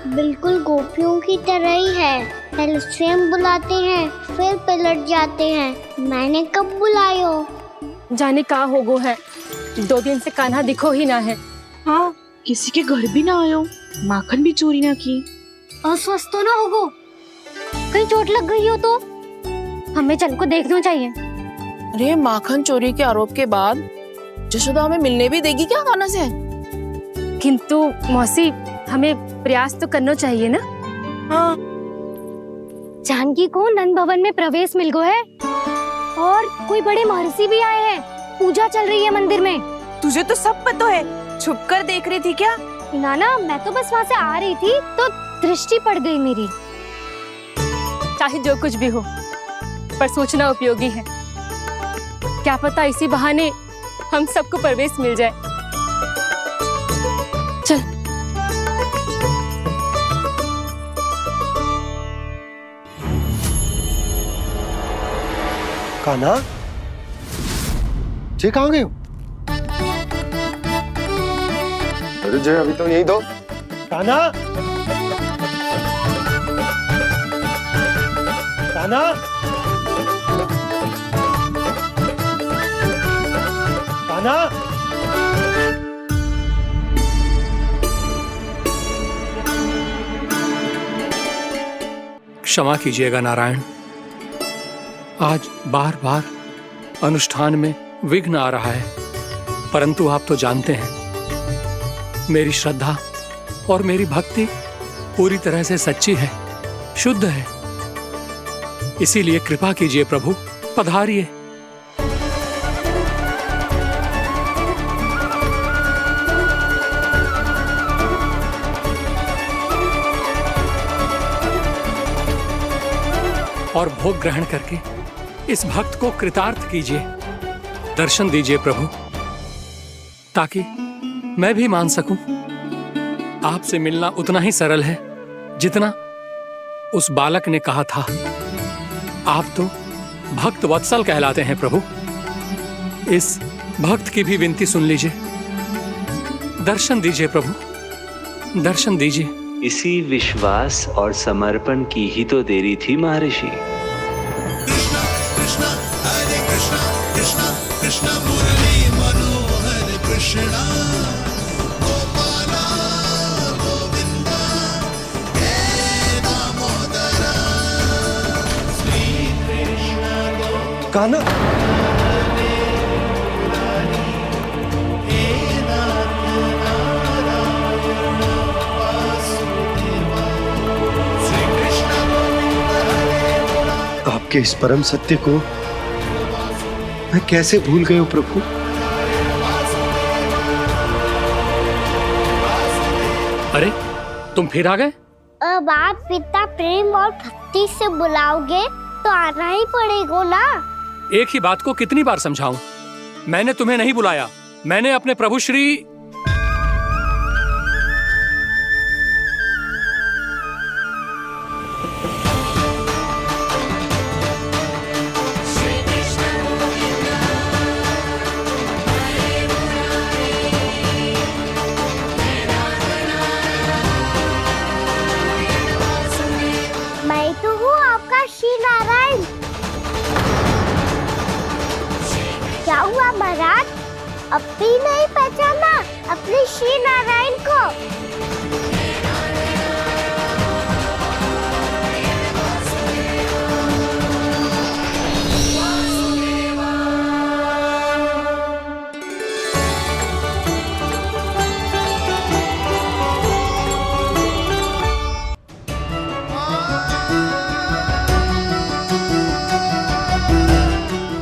बिल्कुल गोपियों की तरह ही है। पहले स्वयं बुलाते हैं, फिर पलट जाते हैं। मैंने कब बुलायो? जाने का होगो है, 2 दिन से कान्हा दिखो ही ना है। हाँ, किसी के घर भी ना आयो, माखन भी चोरी ना की। अस्वस्थ तो ना होगो? कहीं चोट लग गई हो तो हमें चल को देखना चाहिए। अरे माखन चोरी के आरोप के बाद जशोदा हमें मिलने भी देगी क्या कान्हा से? किंतु मौसी, हमें प्रयास तो करना चाहिए ना। हाँ। जानकी को नंद भवन में प्रवेश मिल गया है और कोई बड़े महर्षि भी आए हैं। पूजा चल रही है मंदिर में। तुझे तो सब पता है, छुप कर देख रही थी क्या? नाना, मैं तो बस वहाँ से आ रही थी तो दृष्टि पड़ गई मेरी। चाहे जो कुछ भी हो, पर सोचना उपयोगी है। क्या पता इसी बहाने हम सबको प्रवेश मिल जाए। चल। कान्हा, जी कहाँ गए हो? अरे जय, अभी तो यही दो। कान्हा, कान्हा, कान्हा। क्षमा कीजिएगा नारायण, आज बार बार अनुष्ठान में विघ्न आ रहा है, परंतु आप तो जानते हैं मेरी श्रद्धा और मेरी भक्ति पूरी तरह से सच्ची है, शुद्ध है। इसीलिए कृपा कीजिए प्रभु, पधारिए। और भोग ग्रहण करके इस भक्त को कृतार्थ कीजिए। दर्शन दीजिए प्रभु, ताकि मैं भी मान सकूं। आपसे मिलना उतना ही सरल है जितना उस बालक ने कहा था। आप तो भक्त वत्सल कहलाते हैं प्रभु। इस भक्त की भी विनती सुन लीजिए। दर्शन दीजिए प्रभु, दर्शन दीजिए। इसी विश्वास और समर्पण की ही तो देरी थी महर्षि। कान्हा, आपके इस परम सत्य को मैं कैसे भूल गया हूं प्रभु। अरे, तुम फिर आ गए? अब आप इतना प्रेम और भक्ति से बुलाओगे तो आना ही पड़ेगा ना। एक ही बात को कितनी बार समझाऊं? मैंने तुम्हें नहीं बुलाया, मैंने अपने प्रभु श्री मैं तो हूँ आपका श्री नारायण। क्या हुआ महाराज, अब भी नहीं पहचाना अपने श्री नारायण को?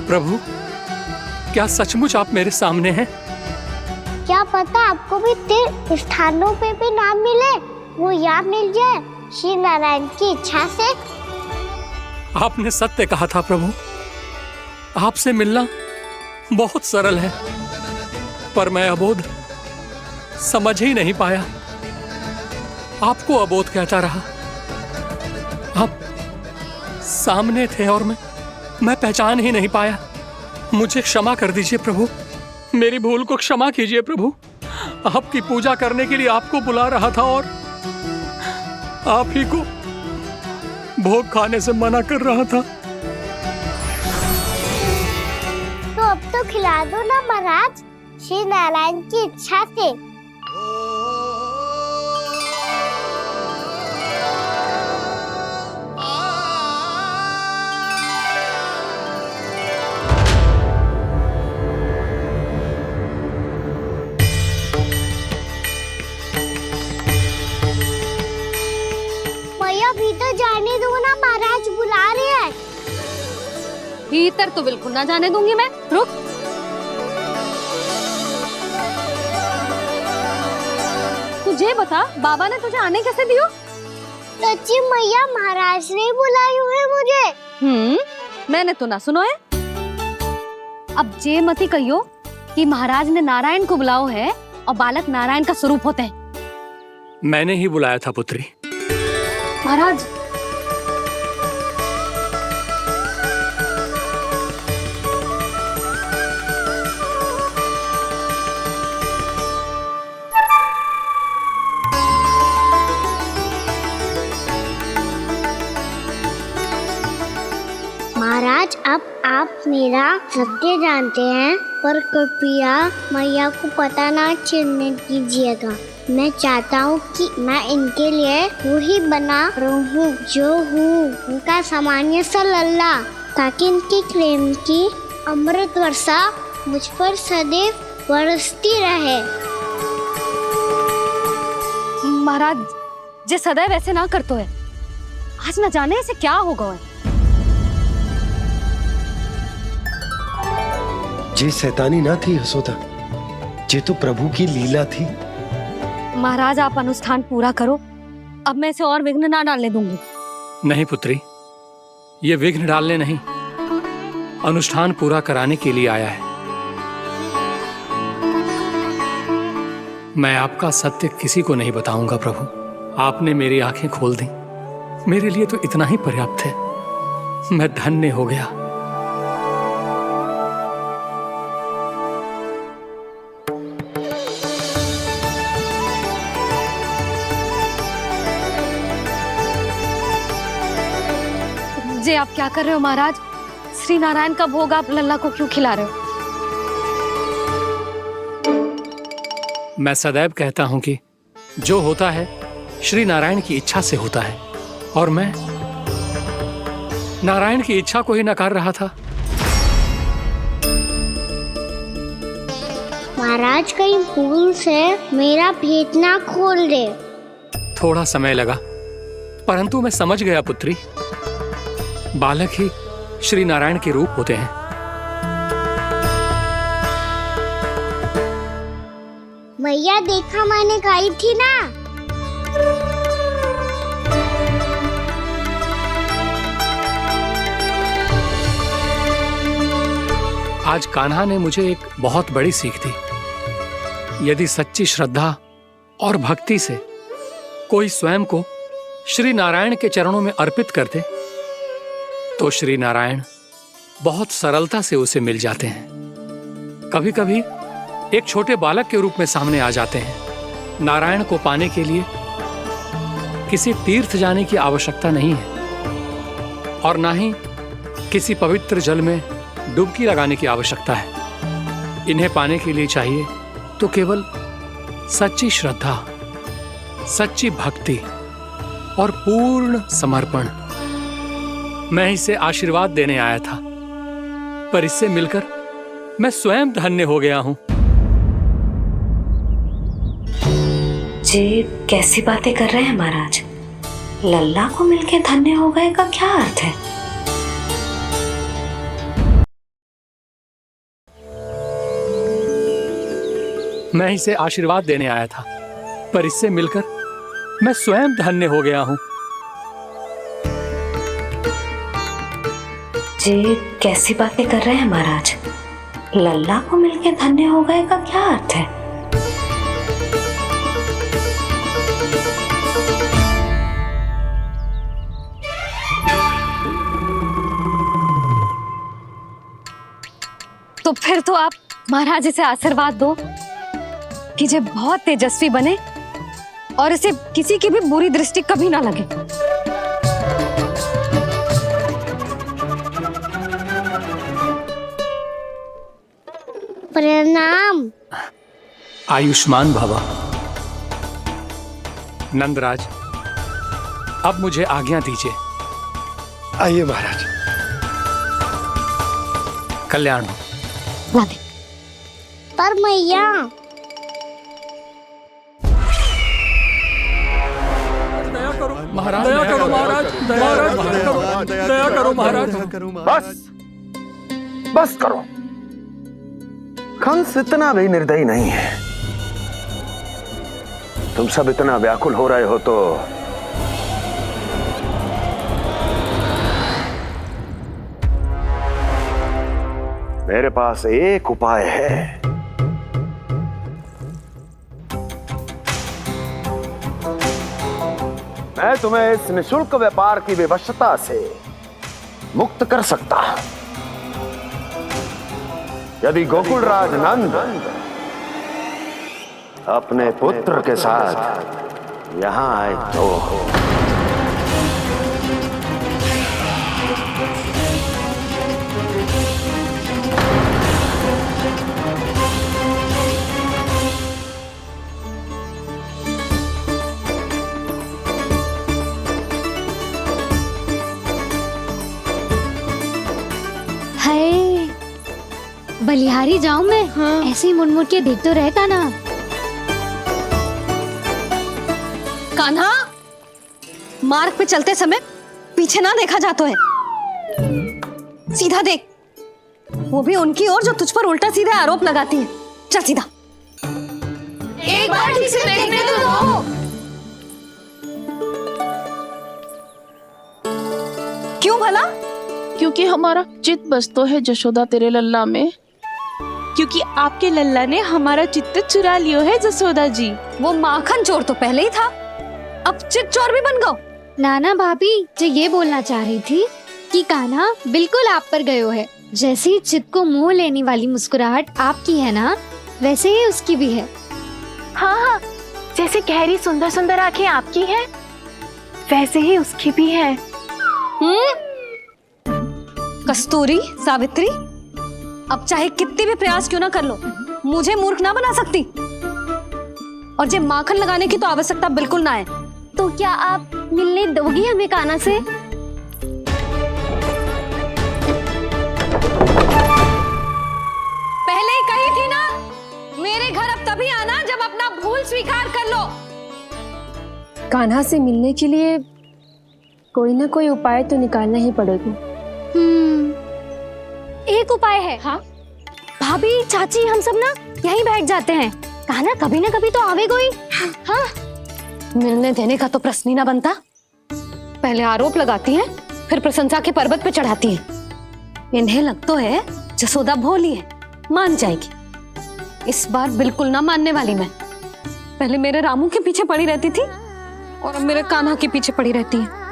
प्रभु, क्या सचमुच आप मेरे सामने हैं? क्या पता आपको भी तीर्थ स्थानों पे भी नाम मिले, वो यहाँ मिल जाए श्री नारायण की इच्छा से। आपने सत्य कहा था प्रभु, आपसे मिलना बहुत सरल है, पर मैं अबोध समझ ही नहीं पाया। आपको अबोध कहता रहा। आप सामने थे और मैं पहचान ही नहीं पाया। मुझे क्षमा कर दीजिए प्रभु, मेरी भूल को क्षमा कीजिए प्रभु। आपकी पूजा करने के लिए आपको बुला रहा था और आप ही को भोग खाने से मना कर रहा था। तो अब तो खिला दो ना महाराज, श्री नारायण की इच्छा से। भीतर तो बिल्कुल ना जाने दूंगी मैं। रुक। तुझे बता, बाबा ने तुझे आने कैसे दियो? सच्ची मैया, महाराज ने बुलाई हुई है मुझे। मैंने तो ना सुनो है। अब जे मती कहियो कि महाराज ने नारायण को बुलाओ है और बालक नारायण का स्वरूप होते हैं। मैंने ही बुलाया था पुत्री। महाराज, महाराज, अब आप मेरा सत्य जानते हैं, पर कृपया मैया को पता ना चलने दीजिएगा। मैं चाहता हूँ कि मैं इनके लिए वही बना रहूँ जो हूँ, उनका सामान्य सा लल्ला, ताकि इनके प्रेम की अमृत वर्षा मुझ पर सदैव बरसती रहे। महाराज, जे सदैव ऐसे ना करतो है, आज न जाने इसे क्या होगा है। जे शैतानी ना थी यशोदा, जे तो प्रभु की लीला थी। महाराज, आप अनुष्ठान पूरा करो, अब मैं इसे और विघ्न ना डालने दूंगी। नहीं पुत्री, ये विघ्न डालने नहीं, अनुष्ठान पूरा कराने के लिए आया है। मैं आपका सत्य किसी को नहीं बताऊंगा प्रभु। आपने मेरी आंखें खोल दी, मेरे लिए तो इतना ही पर्याप्त है। मैं धन्य हो गया। जे आप क्या कर रहे हो महाराज? श्री नारायण का भोग आप लल्ला को क्यों खिला रहे हो? मैं सदैव कहता हूं कि जो होता है श्री नारायण की इच्छा से होता है, और मैं नारायण की इच्छा को ही नकार रहा था। महाराज, कहीं भूल से मेरा भेद ना खोल दे। थोड़ा समय लगा, परंतु मैं समझ गया पुत्री। बालक ही श्री नारायण के रूप होते हैं। मैया, देखा मैंने कही थी ना। आज कान्हा ने मुझे एक बहुत बड़ी सीख दी। यदि सच्ची श्रद्धा और भक्ति से कोई स्वयं को श्री नारायण के चरणों में अर्पित कर दे, तो श्री नारायण बहुत सरलता से उसे मिल जाते हैं। कभी कभी एक छोटे बालक के रूप में सामने आ जाते हैं। नारायण को पाने के लिए किसी तीर्थ जाने की आवश्यकता नहीं है, और ना ही किसी पवित्र जल में डुबकी लगाने की आवश्यकता है। इन्हें पाने के लिए चाहिए तो केवल सच्ची श्रद्धा, सच्ची भक्ति और पूर्ण समर्पण। मैं इसे आशीर्वाद देने आया था, पर इससे मिलकर मैं स्वयं धन्य हो गया हूं। जी कैसी बातें कर रहे हैं महाराज? लल्ला को मिलके धन्य हो गए का क्या अर्थ है? मैं इसे आशीर्वाद देने आया था, पर इससे मिलकर मैं स्वयं धन्य हो गया हूं। जी कैसी बातें कर रहे हैं महाराज? लल्ला को मिलके धन्य हो गए का क्या अर्थ है? तो फिर तो आप महाराज इसे आशीर्वाद दो कि जे बहुत तेजस्वी बने और इसे किसी की भी बुरी दृष्टि कभी ना लगे। प्रणाम। आयुष्मान भवा। नंदराज, अब मुझे आज्ञा दीजिए। आइए महाराज। कल्याण हो। पर मैया, महाराज दया करो महाराज, दया करो महाराज। बस बस करो। कंस इतना भी निर्दयी नहीं है। तुम सब इतना व्याकुल हो रहे हो तो मेरे पास एक उपाय है। मैं तुम्हें इस निशुल्क व्यापार की विवशता से मुक्त कर सकता। यदि गोकुलराज नंद अपने पुत्र के साथ यहां आए तो हाय, बलिहारी जाऊं मैं? हाँ। ऐसे ही मुड़ के देख तो रहता ना। कान्हा, मार्ग पे चलते समय पीछे ना देखा जाता है, सीधा देख। वो भी उनकी ओर जो तुझ पर उल्टा सीधा आरोप लगाती है। चल सीधा। एक बार ठीक से देखने तो दो। क्यों भला? क्योंकि हमारा चित्त बसतो है जशोदा तेरे लल्ला में। क्योंकि आपके लल्ला ने हमारा चित्त चुरा लियो है जसोदा जी। वो माखन चोर तो पहले ही था, अब चित्त चोर भी बन गो। नाना भाभी जो ये बोलना चाह रही थी कि कान्हा बिल्कुल आप पर गयो है। जैसे ही चित्त को मोह लेने वाली मुस्कुराहट आपकी है ना, वैसे ही उसकी भी है। हाँ हाँ, जैसे गहरी सुंदर सुंदर आंखें आपकी हैं, वैसे ही उसकी भी है। कस्तूरी, सावित्री, अब चाहे कितने भी प्रयास क्यों ना कर लो, मुझे मूर्ख ना बना सकती। और जे माखन लगाने की तो आवश्यकता बिल्कुल ना है। तो क्या आप मिलने दोगी हमें कान्हा से? पहले ही कही थी ना, मेरे घर अब तभी आना जब अपना भूल स्वीकार कर लो। कान्हा से मिलने के लिए कोई ना कोई उपाय तो निकालना ही पड़ेगा। एक उपाय है। हाँ भाभी, चाची, हम सब ना यहीं बैठ जाते हैं। कान्हा कभी ना कभी तो आवेगा ही। हाँ, मिलने देने का तो प्रश्न ही ना बनता। पहले आरोप लगाती हैं, फिर प्रशंसा के पर्वत पे चढ़ाती हैं। इन्हें लगता है जसोदा भोली है, मान जाएगी। इस बार बिल्कुल ना मानने वाली मैं। पहले मेरे रामू के पीछे पड़ी रहती थी और अब मेरे कान्हा के पीछे पड़ी रहती है।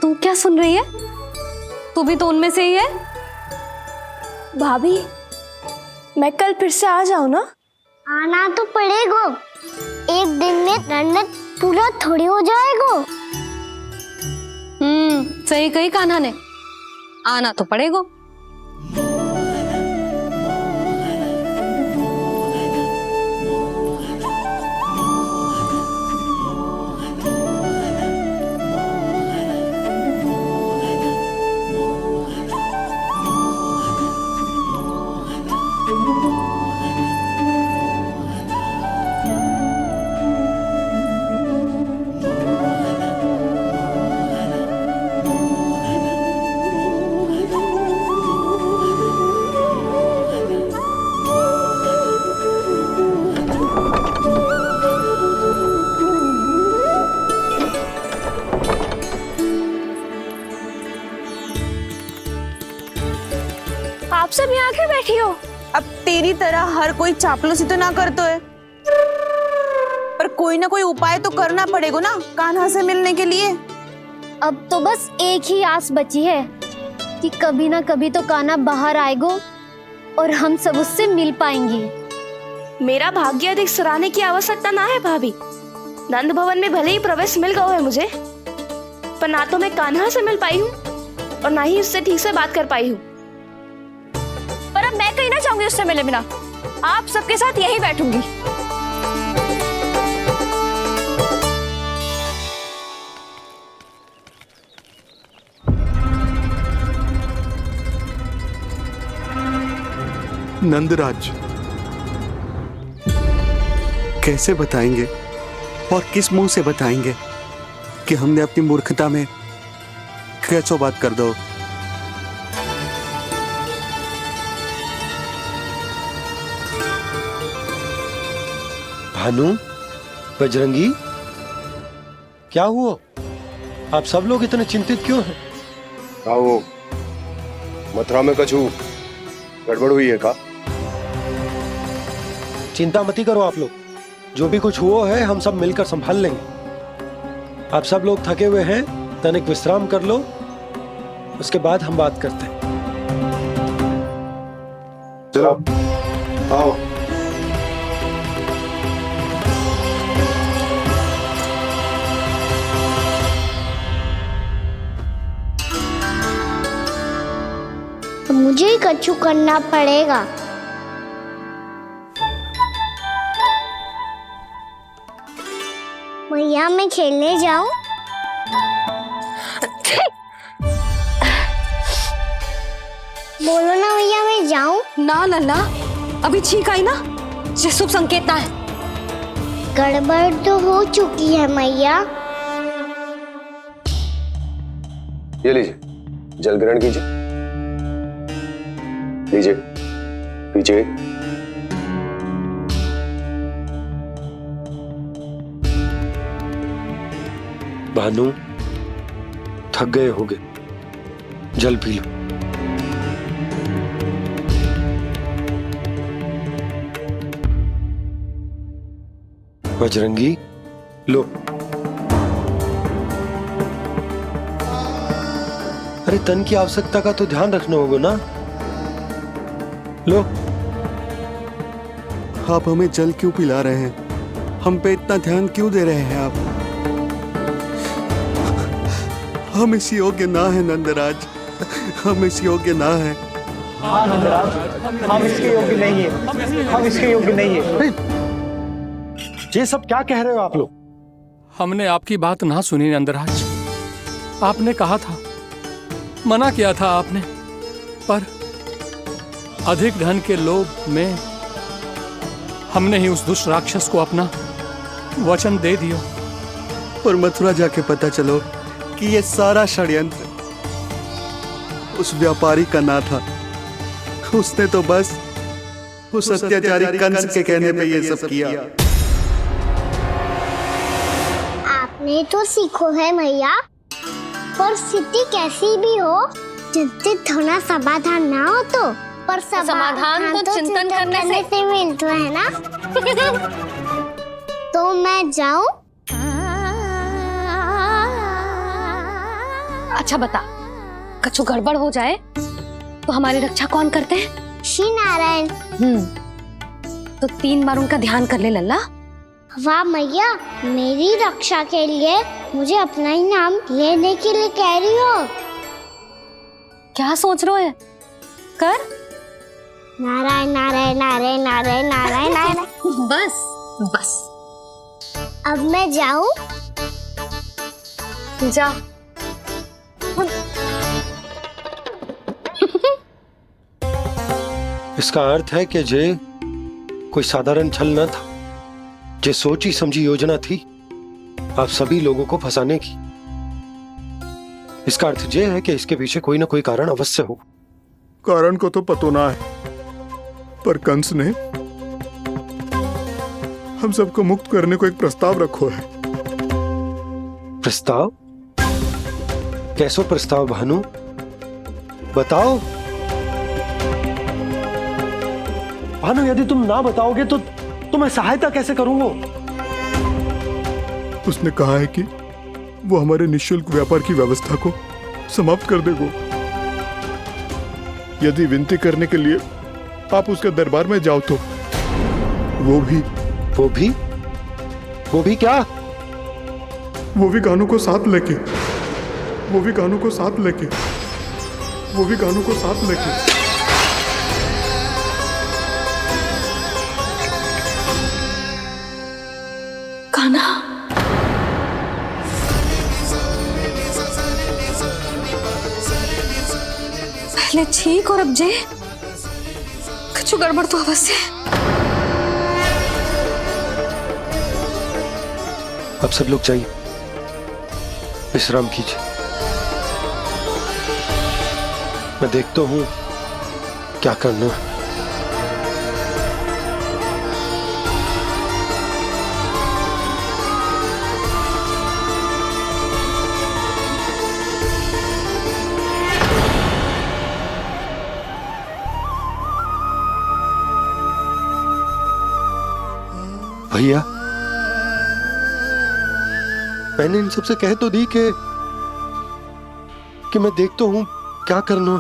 तू क्या सुन रही है? तू भी तो उनमें से ही है। भाभी, मैं कल फिर से आ जाऊं ना? आना तो पड़ेगा। एक दिन में रन्नत पूरा थोड़ी हो जाएगा। सही कही कान्हा ने, आना तो पड़ेगा। आप सब यहाँ क्यों बैठी हो? अब तेरी तरह हर कोई चापलूसी तो ना करतो है, पर कोई ना कोई उपाय तो करना पड़ेगा ना कान्हा से मिलने के लिए। अब तो बस एक ही आस बची है कि कभी ना कभी तो कान्हा बाहर आएगा और हम सब उससे मिल पाएंगे। मेरा भाग्य अधिक सराहने की आवश्यकता ना है भाभी। नंद भवन में भले ही प्रवेश मिल गया है मुझे, पर ना तो मैं कान्हा से मिल पाई हूँ और ना ही उससे ठीक से बात कर पाई हूँ। पर अब मैं कहीं ना जाऊंगी उससे मिले बिना। आप सबके साथ यहीं बैठूंगी। नंदराज, कैसे बताएंगे और किस मुंह से बताएंगे कि हमने अपनी मूर्खता में कैसो बात कर दो। भानु, बजरंगी, क्या हुआ? आप सब लोग इतने चिंतित क्यों हैं? आओ, मथुरा में कछु गड़बड़ हुई है का? चिंता मती करो आप लोग, जो भी कुछ हुआ है हम सब मिलकर संभाल लेंगे। आप सब लोग थके हुए हैं, तनिक विश्राम कर लो, उसके बाद हम बात करते हैं। चलो आओ। मुझे ही कछु करना पड़ेगा। मैया मैं खेलने जाऊं? बोलो ना भैया, मैं जाऊं? ना लल्ला, अभी छींक आई ना, ये शुभ संकेत ना है। गड़बड़ तो हो चुकी है मैया। ये लीजिए, जल ग्रहण कीजिए। लीजिए, पीछे। भानु, थक गए होगे, जल पी लो। बजरंगी, लो। अरे तन की आवश्यकता का तो ध्यान रखना होगा ना, लो। आप हमें जल क्यों पिला रहे हैं? हम पे इतना ध्यान क्यों दे रहे हैं आप? हम इस योग्य ना है नंदराज, हम इस योग्य ना है। हाँ नंदराज, हम इसके योग्य नहीं है, हम इसके योग्य नहीं है। ये सब क्या कह रहे हो आप लोग? हमने आपकी बात ना सुनी नंदराज। आपने कहा था, मना किया था आपने, पर अधिक धन के लोभ में हमने ही उस दुष्ट राक्षस को अपना वचन दे दिया। पर मथुरा जाके पता चलो कि ये सारा षड्यंत्र उस व्यापारी का ना था। उसने तो बस उस अत्याचारी कंस के कहने पे ये सब किया। आपने तो सीखो है भैया, पर स्थिति कैसी भी हो, चिंतित होना समाधान ना हो तो, पर समाधान तो चिंतन करने से मिलता है ना। तो मैं जाऊं? अच्छा बता, कछु गड़बड़ हो जाए तो हमारी रक्षा कौन करते हैं? श्री नारायण। तो 3 बार उनका ध्यान कर ले लल्ला। वाह मैया, मेरी रक्षा के लिए मुझे अपना ही नाम लेने के लिए कह रही हो? क्या सोच रहे हो? कर। नारायण नारायण नारायण नारायण नारायण नारायण। बस बस। अब मैं जाऊं? जा। इसका अर्थ है कि जे कोई साधारण छल न था, जे सोची समझी योजना थी आप सभी लोगों को फंसाने की। इसका अर्थ ये है कि इसके पीछे कोई ना कोई कारण अवश्य हो। कारण को तो पतो ना है, पर कंस ने हम सबको मुक्त करने को एक प्रस्ताव रखो है। प्रस्ताव? कैसो प्रस्ताव भानु, बताओ। भानु, यदि तुम ना बताओगे तो मैं सहायता कैसे करूंगा? उसने कहा है कि वो हमारे निःशुल्क व्यापार की व्यवस्था को समाप्त कर देगा यदि विनती करने के लिए आप उसके दरबार में जाओ तो। वो भी क्या? वो भी गानों को साथ लेके, वो भी गानों को साथ लेके, वो भी गानों को साथ लेके। कान्हा, पहले ठीक और अब जे कुछ गड़बड़ तो अवश्य। अब सब लोग जाइए, विश्राम कीजिए। मैं देखता हूं क्या करना है। भैया, मैंने इन सबसे कह तो दी कि मैं देखता हूं क्या करना है,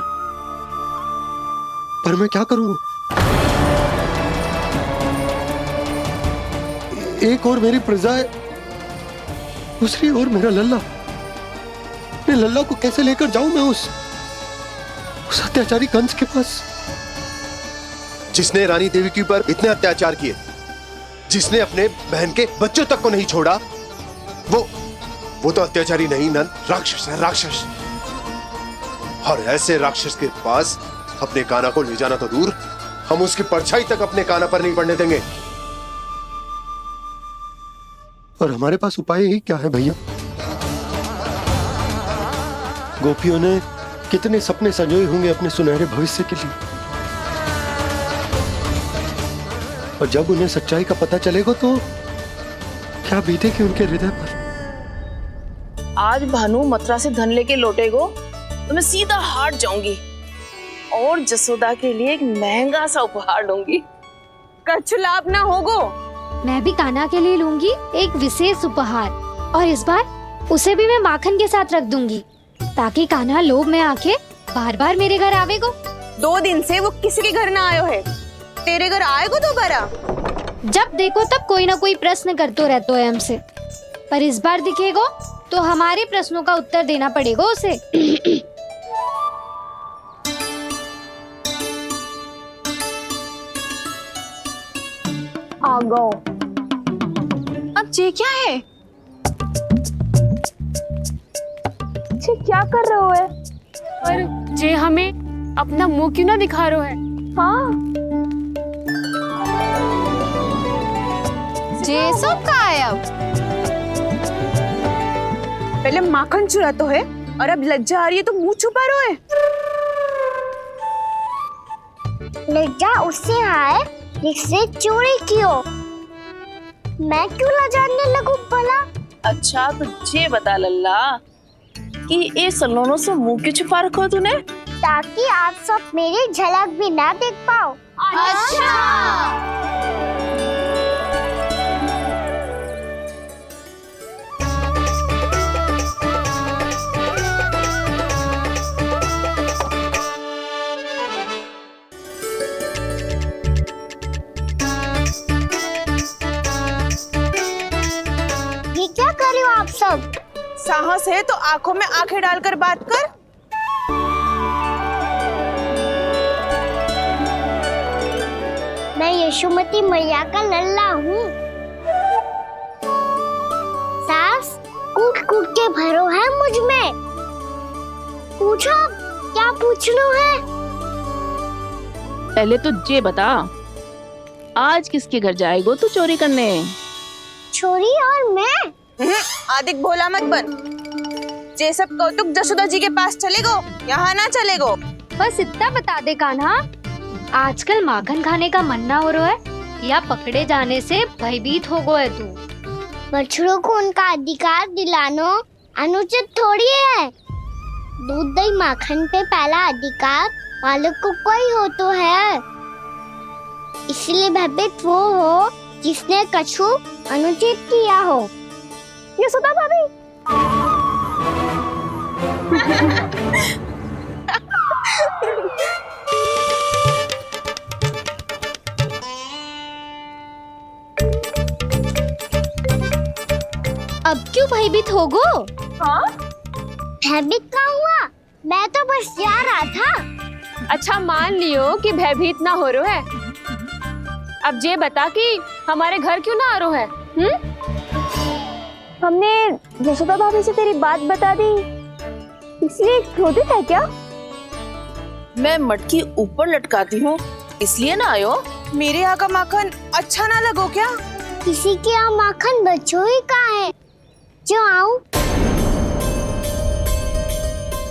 पर मैं क्या करूंगा? एक और मेरी प्रजा है, दूसरी ओर मेरा लल्ला। मैं लल्ला को कैसे लेकर जाऊं मैं उस अत्याचारी कंस के पास, जिसने रानी देवी के ऊपर इतने अत्याचार किए, जिसने अपने बहन के बच्चों तक को नहीं छोड़ा, वो तो अत्याचारी नहीं नंद, राक्षस है, राक्षस। और ऐसे राक्षस के पास अपने कान्हा को ले जाना तो दूर, हम उसकी परछाई तक अपने कान्हा पर नहीं पड़ने देंगे। और हमारे पास उपाय ही क्या है भैया? गोपियों ने कितने सपने संजोए होंगे अपने सुनहरे भविष्य के लिए, और जब उन्हें सच्चाई का पता चलेगा तो क्या बीतेगी उनके हृदय पर? आज भानु मथुरा से धन लेके लौटेगो तो मैं सीधा हाट जाऊंगी और जसोदा के लिए एक महंगा सा उपहार दूंगी। कछु लाभ ना होगो। मैं भी कान्हा के लिए लूंगी एक विशेष उपहार, और इस बार उसे भी मैं माखन के साथ रख दूंगी, ताकि कान्हा लोभ में आके बार बार मेरे घर आवेगो। 2 दिन से वो किसी के घर ना आयो है, तेरे घर आएगो दोबारा? जब देखो तब कोई ना कोई प्रश्न करते रहते है हमसे, पर इस बार दिखेगो तो हमारे प्रश्नों का उत्तर देना पड़ेगा उसे। आ गो। अब ये क्या है? ये क्या कर रहे हो है? पर जे हमें अपना मुंह क्यों ना दिखा रहे है? हाँ, जे सब का है अब? पहले माखन चुरा तो है, और अब लज्जा आ रही है तो मुंह छुपा रहे है। लज्जा उससे है जिससे चोरी कियो। मैं क्यों लजाने लगूं भला? अच्छा तो ये बता लल्ला कि ये सलोनों से मुंह क्यों छुपा रखो तूने? ताकि आप सब मेरी झलक भी ना देख पाओ। अच्छा। ये क्या कर रहे हो आप सब? साहस है तो आंखों में आंखें डालकर बात कर। मैं यशोमती मैया का लल्ला हूँ। सास कूट कूट के भरो है मुझ में। पूछो क्या पूछना है? पहले तो ये बता, आज किसके घर जाएगो तू चोरी करने? छोरी और मैं? आदिक भोला मत बन। ये सब कौतुक जसोदा जी के पास चलेगो, यहाँ ना चलेगो। बस इतना बता दे कान्हा, आजकल माखन खाने का मन ना हो रहा है, या पकड़े जाने से भयभीत हो गए तू? बछड़ों को उनका अधिकार दिलाना अनुचित थोड़ी है। दूध दही माखन पे पहला अधिकार मालिक को कोई हो तो है। इसलिए भयभीत वो हो जिसने कछु अनुचित किया हो। यशोदा भाभी। अब क्यों भयभीत हो गो? हाँ? भयभीत क्या हुआ? मैं तो बस जा रहा था। अच्छा मान लियो कि भयभीत ना हो रहा है, अब ये बता कि हमारे घर क्यों ना आ रहा है? हमने यशोदा भाभी से तेरी बात बता दी, इसलिए क्रोधित है क्या? मैं मटकी ऊपर लटकाती हूँ इसलिए ना आयो? मेरे यहाँ का माखन अच्छा ना लगो क्या? किसी के यहाँ माखन बच्चों ही कहाँ है? जो आऊं?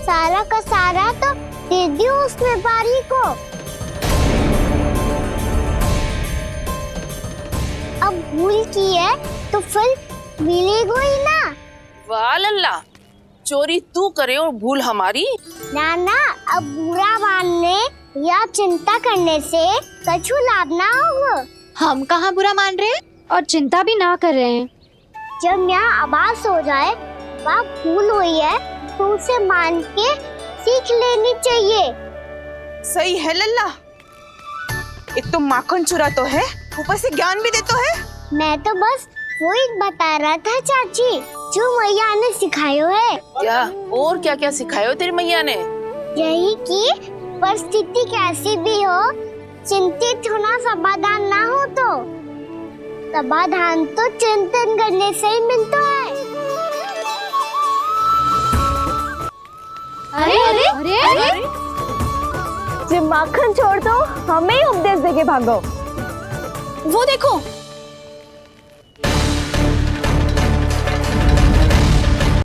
सारा का सारा तो दे दियो उस व्यापारी को। अब भूल की है तो फिर मिलेगो ही ना। वाह लल्ला, चोरी तू करे और भूल हमारी। नाना, अब बुरा मानने या चिंता करने से कछु लाभ ना होगा। हम कहाँ बुरा मान रहे हैं और चिंता भी ना कर रहे हैं। जब यहाँ आभास हो जाए वहाँ भूल हुई है तो उसे मान के सीख लेनी चाहिए। सही है लल्ला, एक तो माखन चुरा तो है, ऊपर से ज्ञान भी देता है। मैं तो बस वही बता रहा था चाची, जो मैया ने सिखायो है। क्या और क्या क्या सिखायो तेरी मैया ने? यही कि परिस्थिति कैसी भी हो, चिंतित होना समाधान ना हो तो समाधान तो चिंतन करने से ही मिलता है। अरे अरे अरे, अरे? जब माखन छोड़ दो हमें ही उपदेश देके भागो। वो देखो